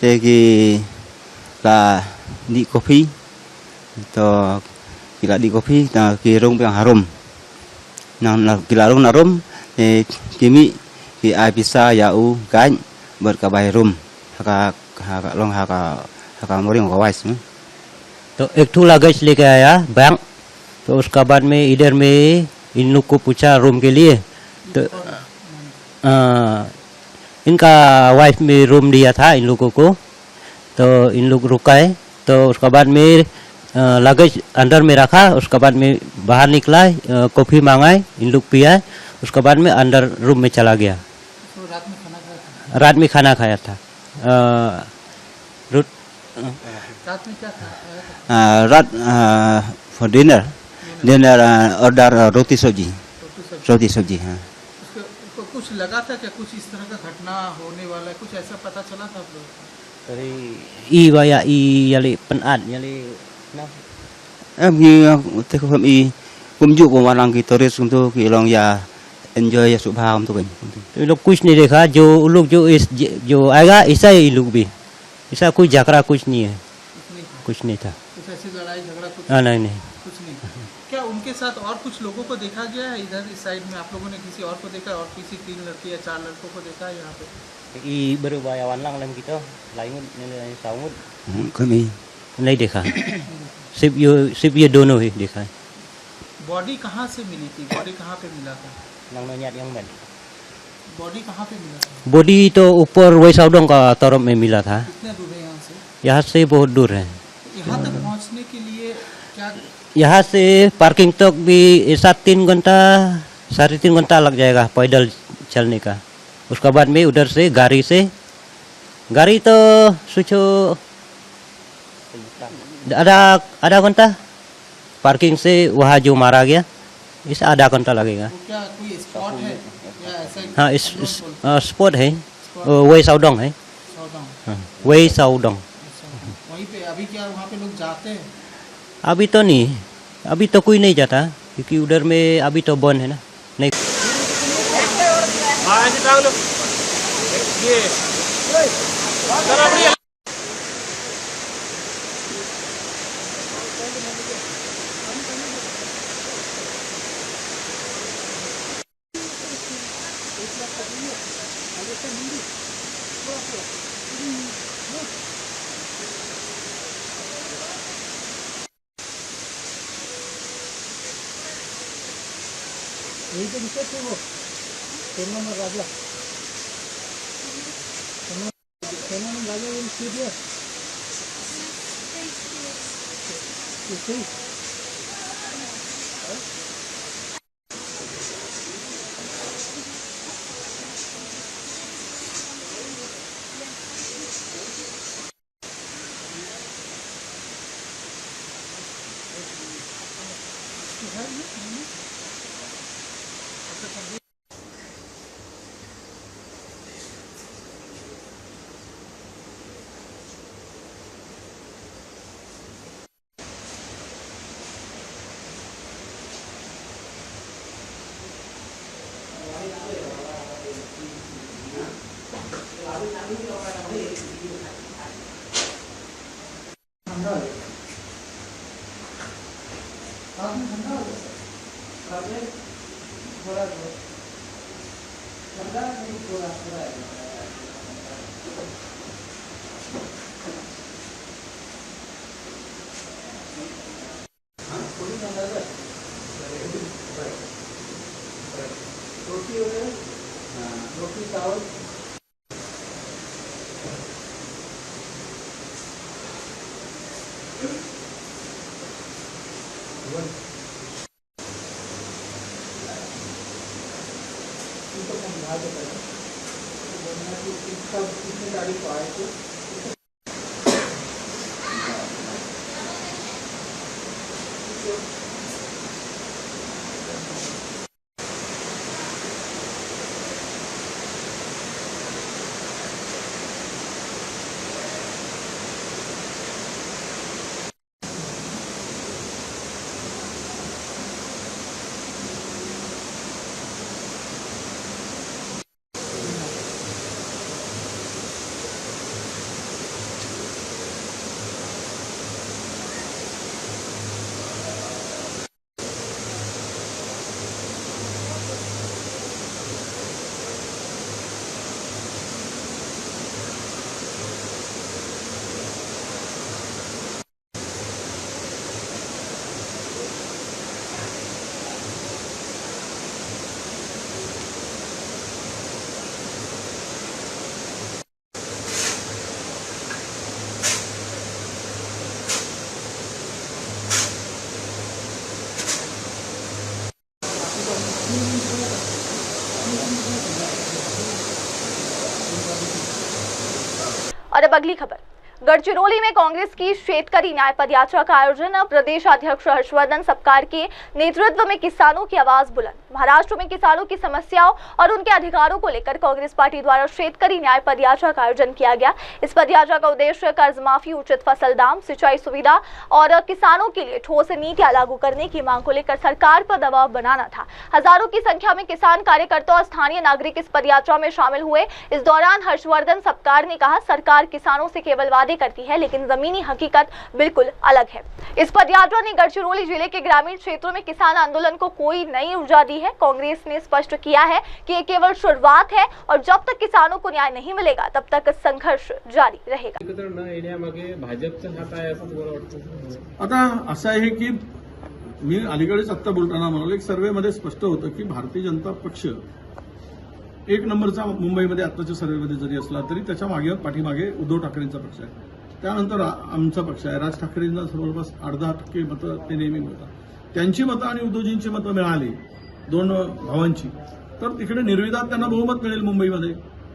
segi la di kopi, to kila di kopi, ta kirung yang harum. Nang kila rung narum, kimi ki ai bisa yau kan berkabai rum, haka long haka moring kawais. तो एक ठू luggage लेके आया bank, तो उसका बाद में इधर में इन लोग को पूछा रूम के लिए, तो इनका वाइफ में रूम दिया था इन लोगों को, तो इन लोग रुकाए, तो उसका बाद में लगेज अंदर में रखा। उसके बाद में बाहर निकला, कॉफ़ी मंगाए, इन लोग पिया, उसके बाद में अंदर रूम में चला गया। तो रात में खाना खाया था। रात में क्या था? Rat for dinner order roti sabji. हाँ। उसको कुछ लगा था क्या, कुछ इस तरह का घटना होने वाला है, कुछ ऐसा पता चला था आप लोग? Dari i baya i yali penat yali no. Teh kami kumjuk ko walang ki tourist untuk ki long ya enjoy ya subha हम तो कहीं। तो लोग कुछ नहीं देखा, जो लोग जो आएगा ऐसा ही लोग भी, ऐसा कोई झगड़ा कुछ नहीं है, कुछ नहीं था। कुछ ऐसी लड़ाई झगड़ा कुछ? नहीं कुछ नहीं। क्या उनके साथ और कुछ लोगों को देखा गया है इधर इस साइड में? आप लोगों ने किसी और को देखा, और किसी 3 लड़के या 4 लड़कों को देखा है यहाँ पे? I baru bayawan lang lem kita, lain nilai saud. Kami नहीं देखा। सिर्फ ये दोनों ही देखा है। बॉडी कहाँ से मिली थी? बॉडी कहाँ पे मिला था? नंगनों yang बन। बॉडी कहाँ पे मिला था? बॉडी तो ऊपर वैसाउडों का तरफ में मिला था। कितने दूर है यहाँ से? यहाँ से बहुत दूर है। यहाँ तक पहुँचने के लिए क्या? यहाँ से पार्किंग तक भी ऐसा 3 घंटा 3.5 घंटा लग जाएगा पैदल चलने का। उसके बाद में उधर से गाड़ी तो सोचो आधा घंटा, पार्किंग से वहाँ जो मारा गया इस आधा घंटा लगेगा। तो क्या कोई स्पॉट है या ऐसा? हाँ इस स्पॉट है, वही साउडोंग है। वही साउडोंग वहीं पे अभी क्या वहाँ पे लोग जाते हैं? अभी तो नहीं, अभी तो कोई नहीं जाता क्योंकि उधर में अभी तो बंद है ना, नहीं। यही तो दिक्कत है वो 3 नंबर राजा रोटी चावल कितनी गाड़ी को आए थे और अब अगली खबर। गढ़चिरौली में कांग्रेस की शेतकरी न्याय पदयात्रा का आयोजन। प्रदेश अध्यक्ष हर्षवर्धन सपकाळ के नेतृत्व में किसानों की आवाज बुलंद। महाराष्ट्र में किसानों की समस्याओं और उनके अधिकारों को लेकर कांग्रेस पार्टी द्वारा शेतकरी न्याय पदयात्रा का आयोजन किया गया। इस पदयात्रा का उद्देश्य कर्ज माफी, उचित फसल दाम, सिंचाई सुविधा और किसानों के लिए ठोस नीतियां लागू करने की मांग को लेकर सरकार पर दबाव बनाना था। हजारों की संख्या में किसान कार्यकर्ता और स्थानीय नागरिक इस पदयात्रा में शामिल हुए। इस दौरान हर्षवर्धन सपकाळ ने कहा, सरकार किसानों से केवल वादे करती है लेकिन जमीनी हकीकत बिल्कुल अलग है। इस पदयात्रा ने गढ़चिरौली जिले के ग्रामीण क्षेत्रों में किसान आंदोलन को कोई नई ऊर्जा दी है। कांग्रेस ने स्पष्ट किया है कि ये केवल शुरुआत है और जब तक किसानों को न्याय नहीं मिलेगा तब तक संघर्ष जारी रहेगा। एकत्र न येण्यामागे भाजपचा हात आहे असं तुम्हाला वाटतं? आता असं आहे की मी अलीकडेच आत्ता बोलताना म्हणालो, एक सर्व्हेमध्ये स्पष्ट होतं की भारतीय जनता पक्ष 1 नंबरचा मुंबईमध्ये आत्ताच्या सर्व्हेमध्ये जरी असला तरी त्याच्या पाठीमागे उद्धव ठाकरेंचा पक्ष आहे, त्यानंतर आमचा पक्ष आहे। राज ठाकरेंना जवळपास 10% मतं ते नेहमी मिळतात, त्यांची मतं आणि उद्धवजींची मतं मिळाली 2 भावांची, तर तिकडे निर्विवाद त्यांना बहुमत मिळेल मुंबईमध्ये।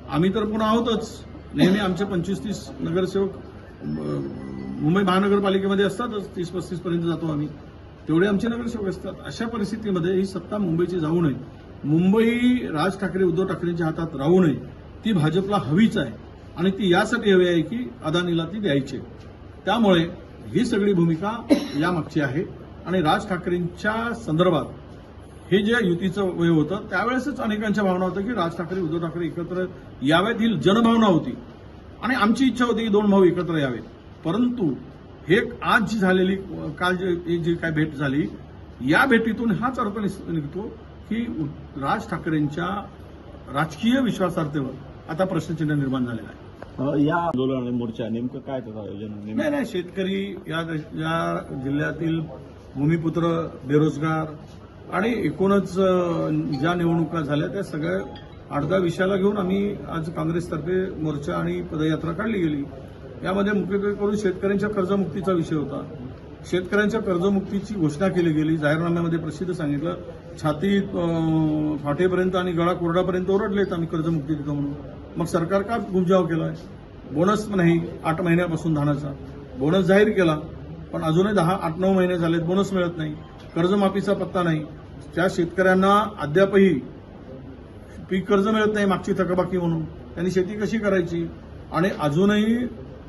आम्ही तर पुन्हा आहोतच, नेहमी आमचे 25-30 नगरसेवक मुंबई महानगरपालिकेमध्ये असतातच, 30-35 पर्यंत जातो आम्ही, तेवढे आमचे नगरसेवक असतात। अशा परिस्थितीमध्ये ही सत्ता मुंबईची जाऊ नये, मुंबई राज ठाकरे उद्धव ठाकरेंच्या हातात राहू नये, ती भाजपला हवीच आहे आणि ती यासाठी हवी आहे की अदानीला ती द्यायची। त्यामुळे ही सगळी भूमिका यामागची आहे. आणि राज ठाकरेंच्या संदर्भात हे जे युतीचं वय होतं त्यावेळेसच अनेकांच्या भावना होत्या की राज ठाकरे उद्धव ठाकरे एकत्र यावेत, ही जनभावना होती आणि आमची इच्छा होती की दोन भाऊ एकत्र यावेत. परंतु हे आज जी झालेली काल जी काय भेट झाली, या भेटीतून हाच अर्थ निघतो की राज ठाकरेंच्या राजकीय विश्वासार्हतेवर आता प्रश्नचिन्ह निर्माण झालेला आहे. या आंदोलन मोर्चा नेमकं काय त्याचं आयोजन? नाही, शेतकरी या जिल्ह्यातील भूमिपुत्र, बेरोजगार आणि एकूणच ज्या निवडणुका झाल्या त्या सगळ्या 8-10 विषयाला घेऊन आम्ही आज काँग्रेसतर्फे मोर्चा आणि पदयात्रा काढली गेली. यामध्ये मुख्य करून शेतकऱ्यांच्या कर्जमुक्तीचा विषय होता. शेतकऱ्यांच्या कर्जमुक्तीची घोषणा केली गेली. जाहीरनाम्यामध्ये प्रसिद्ध सांगितलं, छाती फाटेपर्यंत आणि गळा कोरडापर्यंत ओरडलेत आम्ही कर्जमुक्ती देतो म्हणून. मग सरकार का गुंजाव केलाय? बोनस नाही 8 महिन्यापासून धानाचा बोनस जाहीर केला, पण अजूनही 8-9 महिने झालेत बोनस मिळत नाही. कर्जमाफीचा पत्ता नाही. त्या शेतकऱ्यांना अद्यापही पीक कर्ज मिळत नाही मागची थकबाकी म्हणून. त्यांनी शेती कशी करायची? आणि अजूनही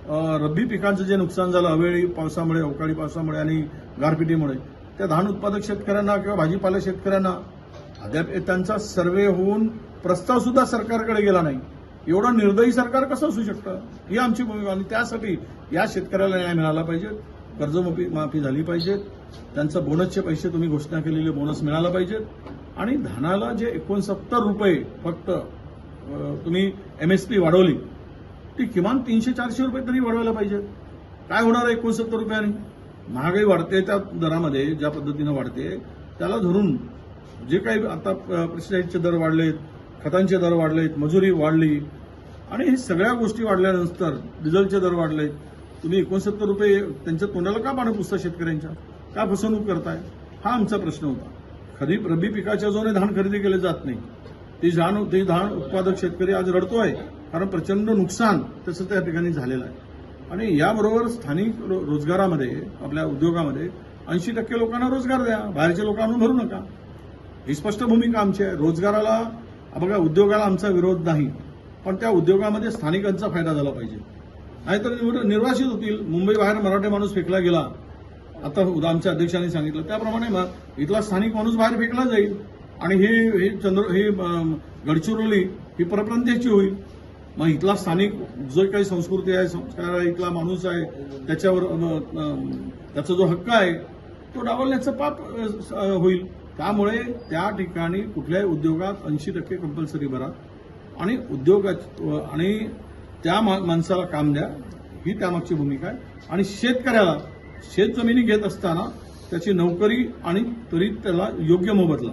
रब्बी पिकांचं जे नुकसान झालं अवेळी पावसामुळे, अवकाळी पावसामुळे आणि गारपिटीमुळे, त्या धान उत्पादक शेतकऱ्यांना किंवा भाजीपाला शेतकऱ्यांना अद्याप त्यांचा सर्वे होऊन प्रस्ताव सुद्धा सरकारकडे गेला नाही. एवढं निर्दयी सरकार कसं असू शकतं? ही आमची भूमिका. आणि त्यासाठी या शेतकऱ्याला न्याय मिळाला पाहिजे, कर्जमाफी झाली पाहिजे, त्यांचं बोनसचे पैसे तुम्ही घोषणा केलेले बोनस मिळाला पाहिजेत. आणि धानाला जे 69 रुपये फक्त तुम्ही MSP वाढवली, ती किमान 300-400 रुपये तरी वाढवायला पाहिजे. काय होणार आहे 69 रुपयांनी? महागाई वाढते, त्या दरामध्ये ज्या पद्धतीनं वाढते त्याला धरून जे काही आता पेस्टिसाईडचे दर वाढलेत, खतांचे दर वाढलेत, मजुरी वाढली आणि हे सगळ्या गोष्टी वाढल्यानंतर डिझेलचे दर वाढले. तुम्ही 69 रुपये त्यांच्या तोंडाला का पानं पुसता? शेतकऱ्यांच्या का फसवणूक करताय? हा आमचा प्रश्न होता. खरीप रब्बी पिकाच्या जोने धान खरेदी केले जात नाही. ते धान उत्पादक शेतकरी आज रडतोय, कारण प्रचंड नुकसान त्याचं त्या ठिकाणी झालेलं आहे. आणि याबरोबर स्थानिक रोजगारामध्ये, आपल्या उद्योगामध्ये 80% लोकांना रोजगार द्या, बाहेरच्या लोकांना भरू नका. ही स्पष्ट भूमिका आमची आहे. रोजगाराला बघा, उद्योगाला आमचा विरोध नाही, पण त्या उद्योगामध्ये स्थानिकांचा फायदा झाला पाहिजे. नाहीतर निर्वासित होतील. मुंबई बाहेर मराठी माणूस फेकला गेला, आता आमच्या अध्यक्षांनी सांगितलं त्याप्रमाणे इथला स्थानिक माणूस बाहेर फेकला जाईल आणि हे गडचिरोली ही परप्रांतीयाची होईल. मग इथला स्थानिक जो काही संस्कृती आहे, संस्कार आहे, इथला माणूस आहे, त्याच्यावर त्याचा जो हक्क आहे तो डावलण्याचं पाप होईल. त्यामुळे त्या ठिकाणी कुठल्याही उद्योगात 80% कंपल्सरी भरा आणि आणि त्या माणसाला काम द्या, ही त्यामागची भूमिका आहे. आणि शेतकऱ्याला शेतजमिनी घेत असताना त्याची नोकरी आणि त्वरित त्याला योग्य मोबदला,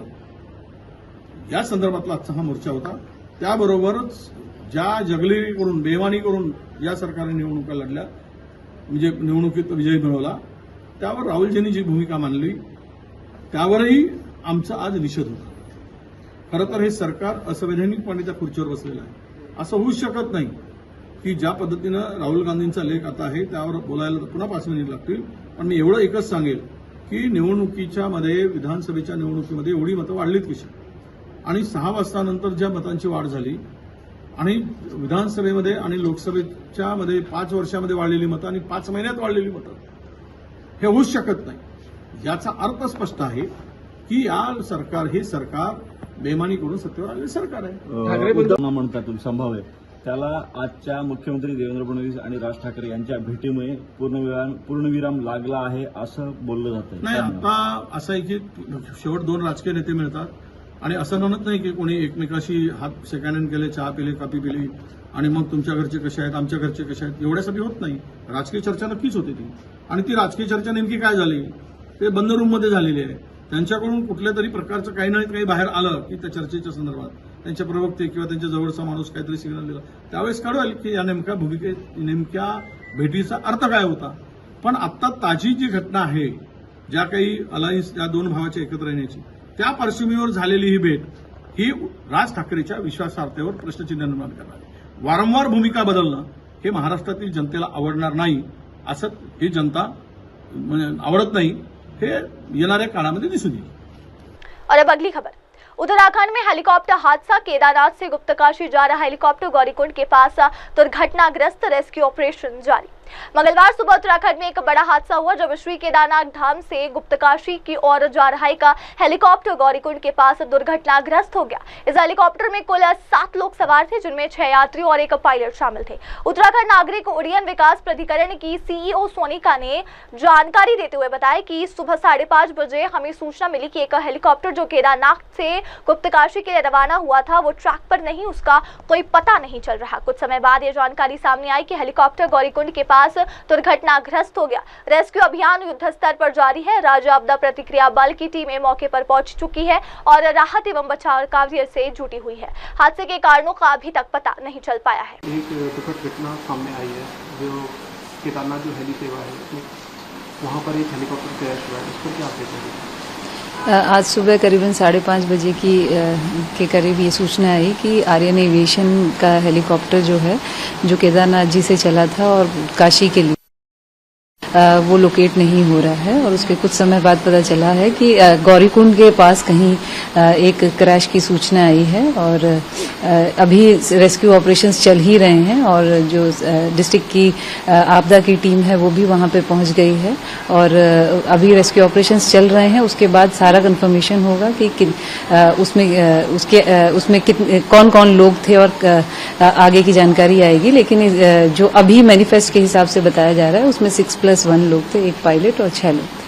या संदर्भातला आजचा हा मोर्चा होता. त्याबरोबरच ज्या जगलेरी करून, बेईमानी करून या सरकारने निवडणुका लढल्या, म्हणजे निवडणुकीत विजय मिळवला, त्यावर राहुलजींनी जी भूमिका मांडली त्यावरही आमचा आज निषेध होता. खरं तर हे सरकार असंवैधानिकपणे त्या खुर्चीवर बसलेलं आहे. असं होऊच शकत नाही की ज्या पद्धतीनं राहुल गांधींचा लेख आता आहे त्यावर बोलायला पुन्हा 5 मिनिट लागतील. पण मी एवढं एकच सांगेल की निवडणुकीच्या मध्ये, विधानसभेच्या निवडणुकीमध्ये एवढी मतं वाढलीत कशी? आणि 6 वाजतानंतर ज्या मतांची वाढ झाली आणि विधानसभेमध्ये आणि लोकसभेच्या मध्ये 5 वर्षामध्ये वाढलेली मतं आणि 5 महिन्यात वाढलेली मतं, हे होऊच शकत नाही. याचा अर्थ स्पष्ट आहे की हे सरकार बेमानी करून सत्तेवर आलेले सरकार आहे. म्हणतात संभाव्य त्याला आजच्या मुख्यमंत्री देवेंद्र फडणवीस आणि राज ठाकरे यांच्या भेटीमुळे पूर्णविराम लागला आहे असं बोललं जातं. नाही, आता असं आहे की शेवट 2 राजकीय नेते मिळतात आणि असं म्हणत नाही की कोणी एकमेकाशी हात सेकंड केले, चहा पिले, कॉफी पिली आणि मग तुमच्या घरचे कसे आहेत, आमच्या घरचे कसे आहेत, एवढ्यासाठी होत नाही. राजकीय चर्चा नक्कीच होती ती. आणि ती राजकीय चर्चा नेमकी काय झाली? ते बंद रूममध्ये झालेली आहे. त्यांच्याकडून कुठल्या तरी प्रकारचं काही नाही काही बाहेर आलं की त्या चर्चेच्या संदर्भात त्यांचे प्रवक्ते किंवा त्यांच्या जवळचा माणूस काहीतरी सिग्नल दिला, त्यावेळेस कळेल की या नेमक्या भेटीचा अर्थ काय होता. पण आता ताजी जी घटना आहे, ज्या काही अलायन्स, या 2 भावाच्या एकत्र येण्याची, त्या पार्श्वभूमीवर झालेली ही भेट ही राज ठाकरेच्या विश्वासार्हतेवर प्रश्नचिन्ह निर्माण करणार आहे. वारंवार भूमिका बदलणं हे महाराष्ट्रातील जनतेला आवडणार नाही. असं ही जनता आवडत नाही, हे येणाऱ्या काळामध्ये दिसून येईल. और अब अगली खबर, उत्तराखंड में हेलीकॉप्टर हादसा। केदारनाथ से गुप्तकाशी जा रहा हेलीकॉप्टर गौरीकुंड के पास दुर्घटनाग्रस्त, रेस्क्यू ऑपरेशन जारी। मंगलवार सुबह उत्तराखंड में एक बड़ा हादसा हुआ जब श्री केदारनाथ धाम से गुप्तकाशी की ओर जा रहा एक हेलीकॉप्टर गौरीकुंड के पास दुर्घटनाग्रस्त हो गया। इस हेलीकॉप्टर में कुल 7 लोग सवार थे, जिनमें 6 यात्री और एक पायलट शामिल थे। उत्तराखंड नागरिक उड्डयन विकास प्राधिकरण की सीईओ सोनिका ने जानकारी देते हुए बताया कि सुबह 5:30 बजे हमें सूचना मिली कि एक हेलीकॉप्टर जो केदारनाथ से गुप्तकाशी के लिए रवाना हुआ था वो ट्रैक पर नहीं, उसका कोई पता नहीं चल रहा। कुछ समय बाद ये जानकारी सामने आई कि हेलीकॉप्टर गौरीकुंड के पास दुर्घटनाग्रस्त हो गया। रेस्क्यू अभियान युद्ध स्तर पर जारी है। राज्य आपदा प्रतिक्रिया बल की टीमें मौके पर पहुंच चुकी है और राहत एवं बचाव कार्य से जुटी हुई है। हादसे के कारणों का अभी तक पता नहीं चल पाया है। एक दुखद घटना सामने आई है जो केदारनाथ जो हेली सेवा है वहाँ पर एक हेलीकॉप्टर क्रैश हुआ है, इस पर क्या अपडेट है? आज सुबह करीबन 5:30 बजे के करीब ये सूचना आई कि आर्यन एविएशन का हेलीकॉप्टर जो है जो केदारनाथ जी से चला था और काशी के लिए वो लोकेट नहीं हो रहा है। और उसके कुछ समय बाद पता चला है कि गौरीकुंड के पास कहीं एक क्रैश की सूचना आई है और अभी रेस्क्यू ऑपरेशंस चल ही रहे हैं और जो डिस्ट्रिक्ट की आपदा की टीम है वो भी वहां पे पहुंच गई है और अभी रेस्क्यू ऑपरेशंस चल रहे हैं। उसके बाद सारा कंफर्मेशन होगा कि उसमें कौन कौन लोग थे और आगे की जानकारी आएगी। लेकिन जो अभी मैनिफेस्ट के हिसाब से बताया जा रहा है उसमें 6+1 लोग थे, एक पायलट और 6 लोग थे।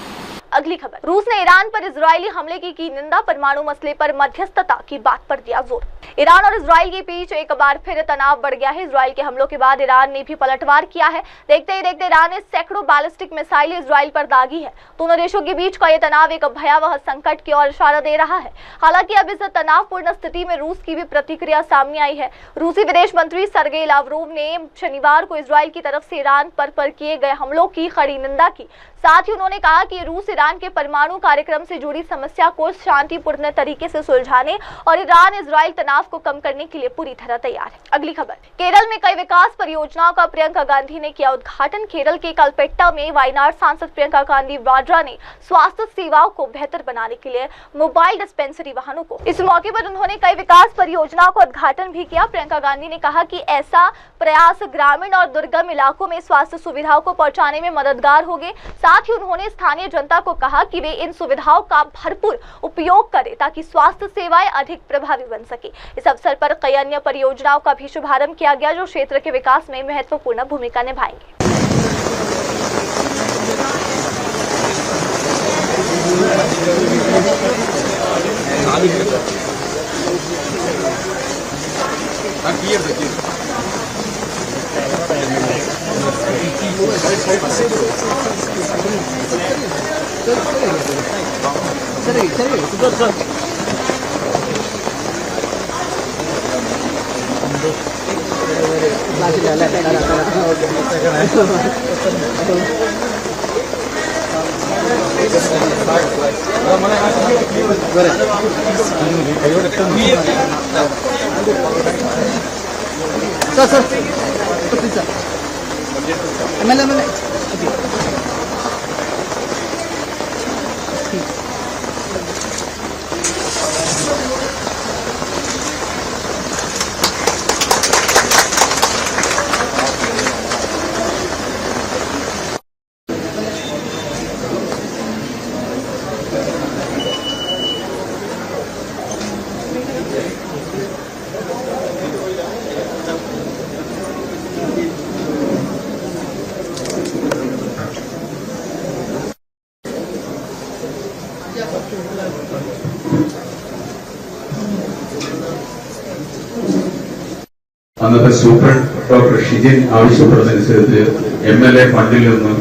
अगली खबर, रूस ने ईरान पर इजरायली हमले की निंदा, परमाणु मसले पर मध्यस्थता की बात पर दिया जोर। ईरान और इजरायल के बीच एक बार फिर तनाव बढ़ गया है। इजरायल के हमलों के बाद ईरान ने भी पलटवार किया है। देखते ही देखते ईरान ने सैकड़ों बैलिस्टिक मिसाइल इजरायल पर दागी है। दोनों देशों के बीच का यह तनाव एक भयावह संकट की ओर इशारा दे रहा है। हालांकि अब इस तनावपूर्ण स्थिति में रूस की भी प्रतिक्रिया सामने आई है। रूसी विदेश मंत्री सर्गेई लावरोव ने शनिवार को इजरायल की तरफ से ईरान पर किए गए हमलों की कड़ी निंदा की। साथ ही उन्होंने कहा कि रूस ईरान के परमाणु कार्यक्रम से जुड़ी समस्या को शांतिपूर्ण तरीके से सुलझाने और ईरान इजरायल तनाव को कम करने के लिए पूरी तरह तैयार है। अगली खबर, केरल में कई विकास परियोजनाओं का प्रियंका गांधी ने किया उद्घाटन। केरल के कलपेट्टा में वायनाड सांसद प्रियंका गांधी वाड्रा ने स्वास्थ्य सेवाओं को बेहतर बनाने के लिए मोबाइल डिस्पेंसरी वाहनों को, इस मौके पर उन्होंने कई विकास परियोजनाओं का उद्घाटन भी किया। प्रियंका गांधी ने कहा कि ऐसा प्रयास ग्रामीण और दुर्गम इलाकों में स्वास्थ्य सुविधाओं को पहुंचाने में मददगार होंगे। साथ ही उन्होंने स्थानीय जनता को कहा कि वे इन सुविधाओं का भरपूर उपयोग करें ताकि स्वास्थ्य सेवाएं अधिक प्रभावी बन सके। इस अवसर पर कई अन्य परियोजनाओं का भी शुभारंभ किया गया जो क्षेत्र के विकास में महत्वपूर्ण भूमिका निभाएंगे। അന്നത്തെ സൂപ്രണ്ട് ഡോക്ടർ ഷിജിൻ ആവശ്യപ്പെടുന്നതനുസരിച്ച് MLA ഫണ്ടിൽ നിന്ന്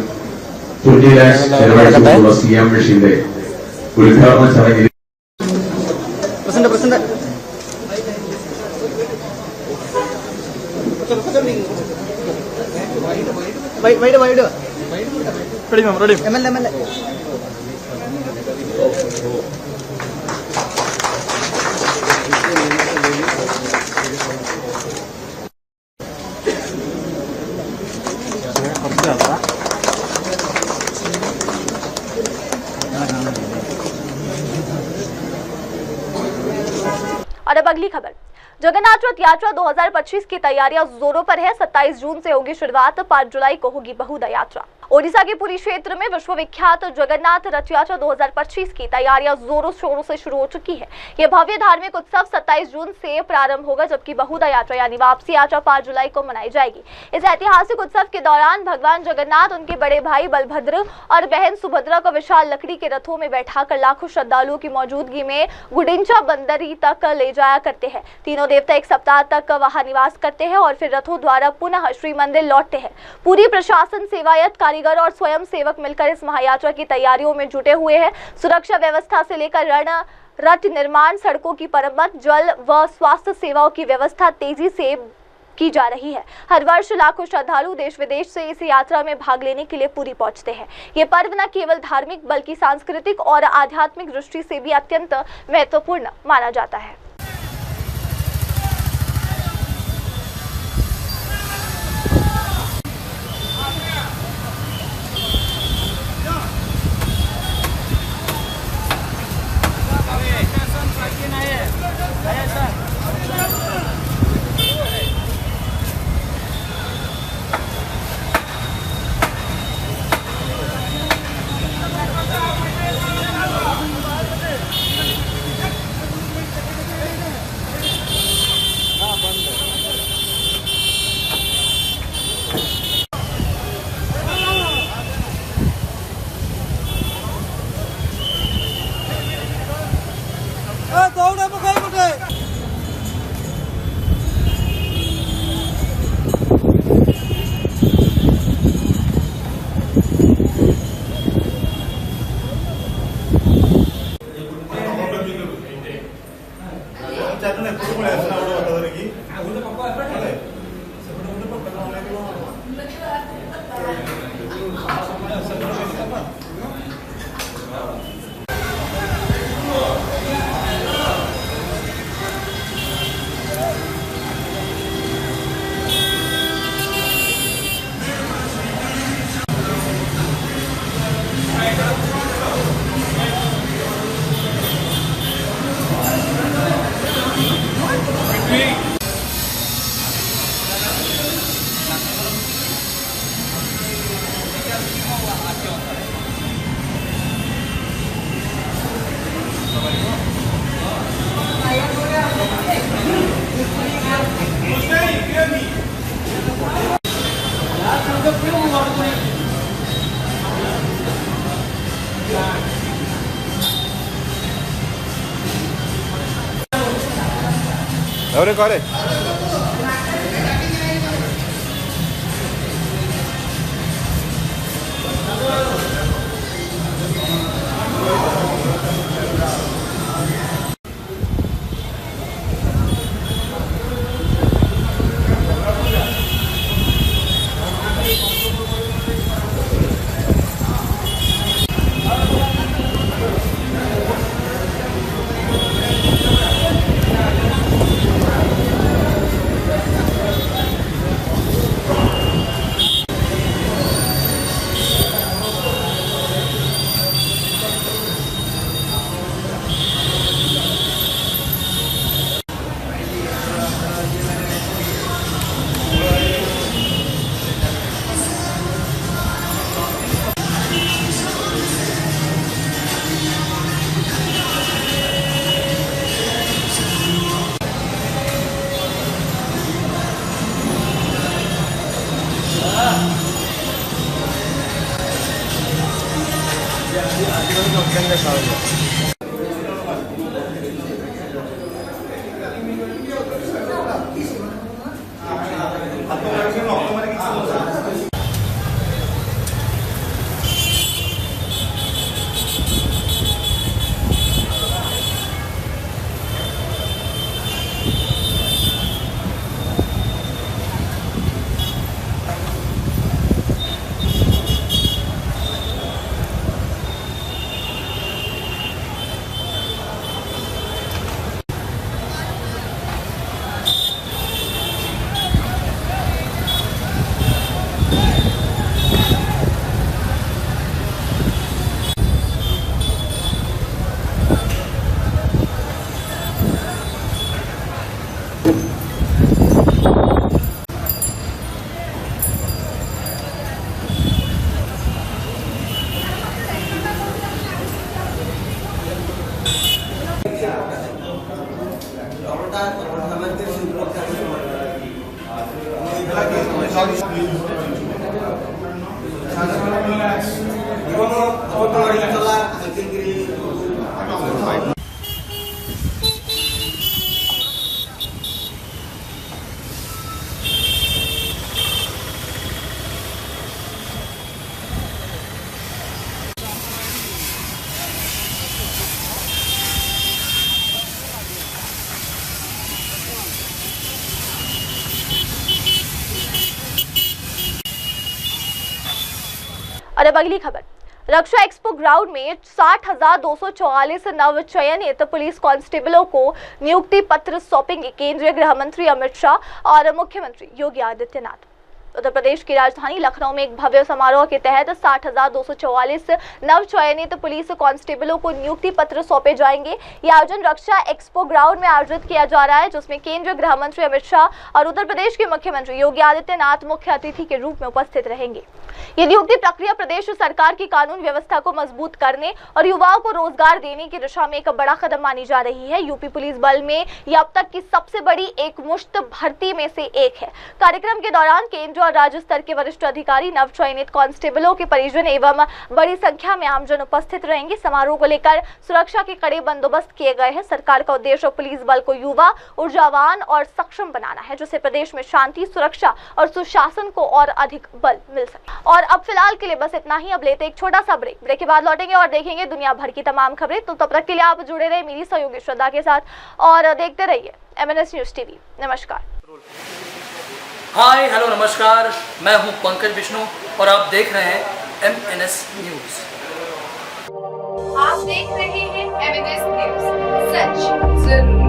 20 lakhs ചെലവഴിച്ചുള്ള CM മെഷീന്റെ ഉദ്ഘാടന ചടങ്ങിൽ और अब अगली खबर, जगन्नाथ रथ यात्रा 2025 की तैयारियां जोरों पर है। 27 जून से होगी शुरुआत, 5 जुलाई को होगी बहुधा यात्रा। ओडिशा के पुरी क्षेत्र में विश्वविख्यात जगन्नाथ रथ यात्रा 2025 की तैयारियां जोरों शोरों से शुरू हो चुकी है। यह भव्य धार्मिक उत्सव 27 जून से प्रारंभ होगा, जबकि बहुधा यात्रा यानी वापसी यात्रा 5 जुलाई को मनाई जाएगी। इस ऐतिहासिक उत्सव के दौरान भगवान जगन्नाथ, उनके बड़े भाई बलभद्र और बहन सुभद्रा को विशाल लकड़ी के रथों में बैठाकर लाखों श्रद्धालुओं की मौजूदगी में गुडिंचा बंदरी तक ले जाया करते हैं। तीनों देवता एक सप्ताह तक वहां निवास करते हैं और फिर रथों द्वारा पुनः श्री मंदिर लौटते हैं। पूरी प्रशासन, सेवायत, कारीगर और स्वयं सेवक मिलकर इस महायात्रा की तैयारियों में जुटे हुए हैं। सुरक्षा व्यवस्था से लेकर रथ निर्माण, सड़कों की मरम्मत, जल व स्वास्थ्य सेवाओं की व्यवस्था तेजी से की जा रही है। हर वर्ष लाखों श्रद्धालु देश विदेश से इस यात्रा में भाग लेने के लिए पुरी पहुंचते हैं। ये पर्व न केवल धार्मिक बल्कि सांस्कृतिक और आध्यात्मिक दृष्टि से भी अत्यंत महत्वपूर्ण माना जाता है। ఎవరే కారే और अब अगली खबर, रक्षा एक्सपो ग्राउंड में 60,244 नवचयनित पुलिस कांस्टेबलों को नियुक्ति पत्र सौंपेंगे केंद्रीय गृह मंत्री अमित शाह और मुख्यमंत्री योगी आदित्यनाथ। उत्तर प्रदेश की राजधानी लखनऊ में एक भव्य समारोह के तहत 60,244 नवचयनित पुलिस कांस्टेबलों को नियुक्ति पत्र सौंपे जाएंगे। यह आयोजन रक्षा एक्सपो ग्राउंड में आयोजित किया जा रहा है, जिसमें केंद्रीय गृह मंत्री अमित शाह और उत्तर प्रदेश के मुख्यमंत्री योगी आदित्यनाथ मुख्य अतिथि के रूप में उपस्थित रहेंगे। ये नियुक्ति प्रक्रिया प्रदेश सरकार की कानून व्यवस्था को मजबूत करने और युवाओं को रोजगार देने की दिशा में एक बड़ा कदम मानी जा रही है। यूपी पुलिस बल में यह अब तक की सबसे बड़ी एकमुश्त भर्ती में से एक है। कार्यक्रम के दौरान केंद्र और राज्य स्तर के वरिष्ठ अधिकारी, नवचयनित कांस्टेबलों के परिजन एवं बड़ी संख्या में आमजन उपस्थित रहेंगे। समारोह को लेकर सुरक्षा के कड़े बंदोबस्त किए गए हैं। सरकार का उद्देश्य पुलिस बल को युवा, ऊर्जावान और सक्षम बनाना है, जिससे प्रदेश में शांति, सुरक्षा और सुशासन को और अधिक बल मिल सके। और अब फिलहाल के लिए बस इतना ही। अब लेते एक छोटा सा ब्रेक के बाद लौटेंगे और देखेंगे दुनिया भर की तमाम खबरें। तो तब तक के लिए आप जुड़े रहे मेरी सहयोगी श्रद्धा के साथ और देखते रहिए MNS न्यूज टीवी। नमस्कार। हाय हेलो नमस्कार, मैं हूं पंकज विष्णु और आप देख रहे हैं MNS न्यूज। आप देख रहे हैं MNS न्यूज, सच जरूर।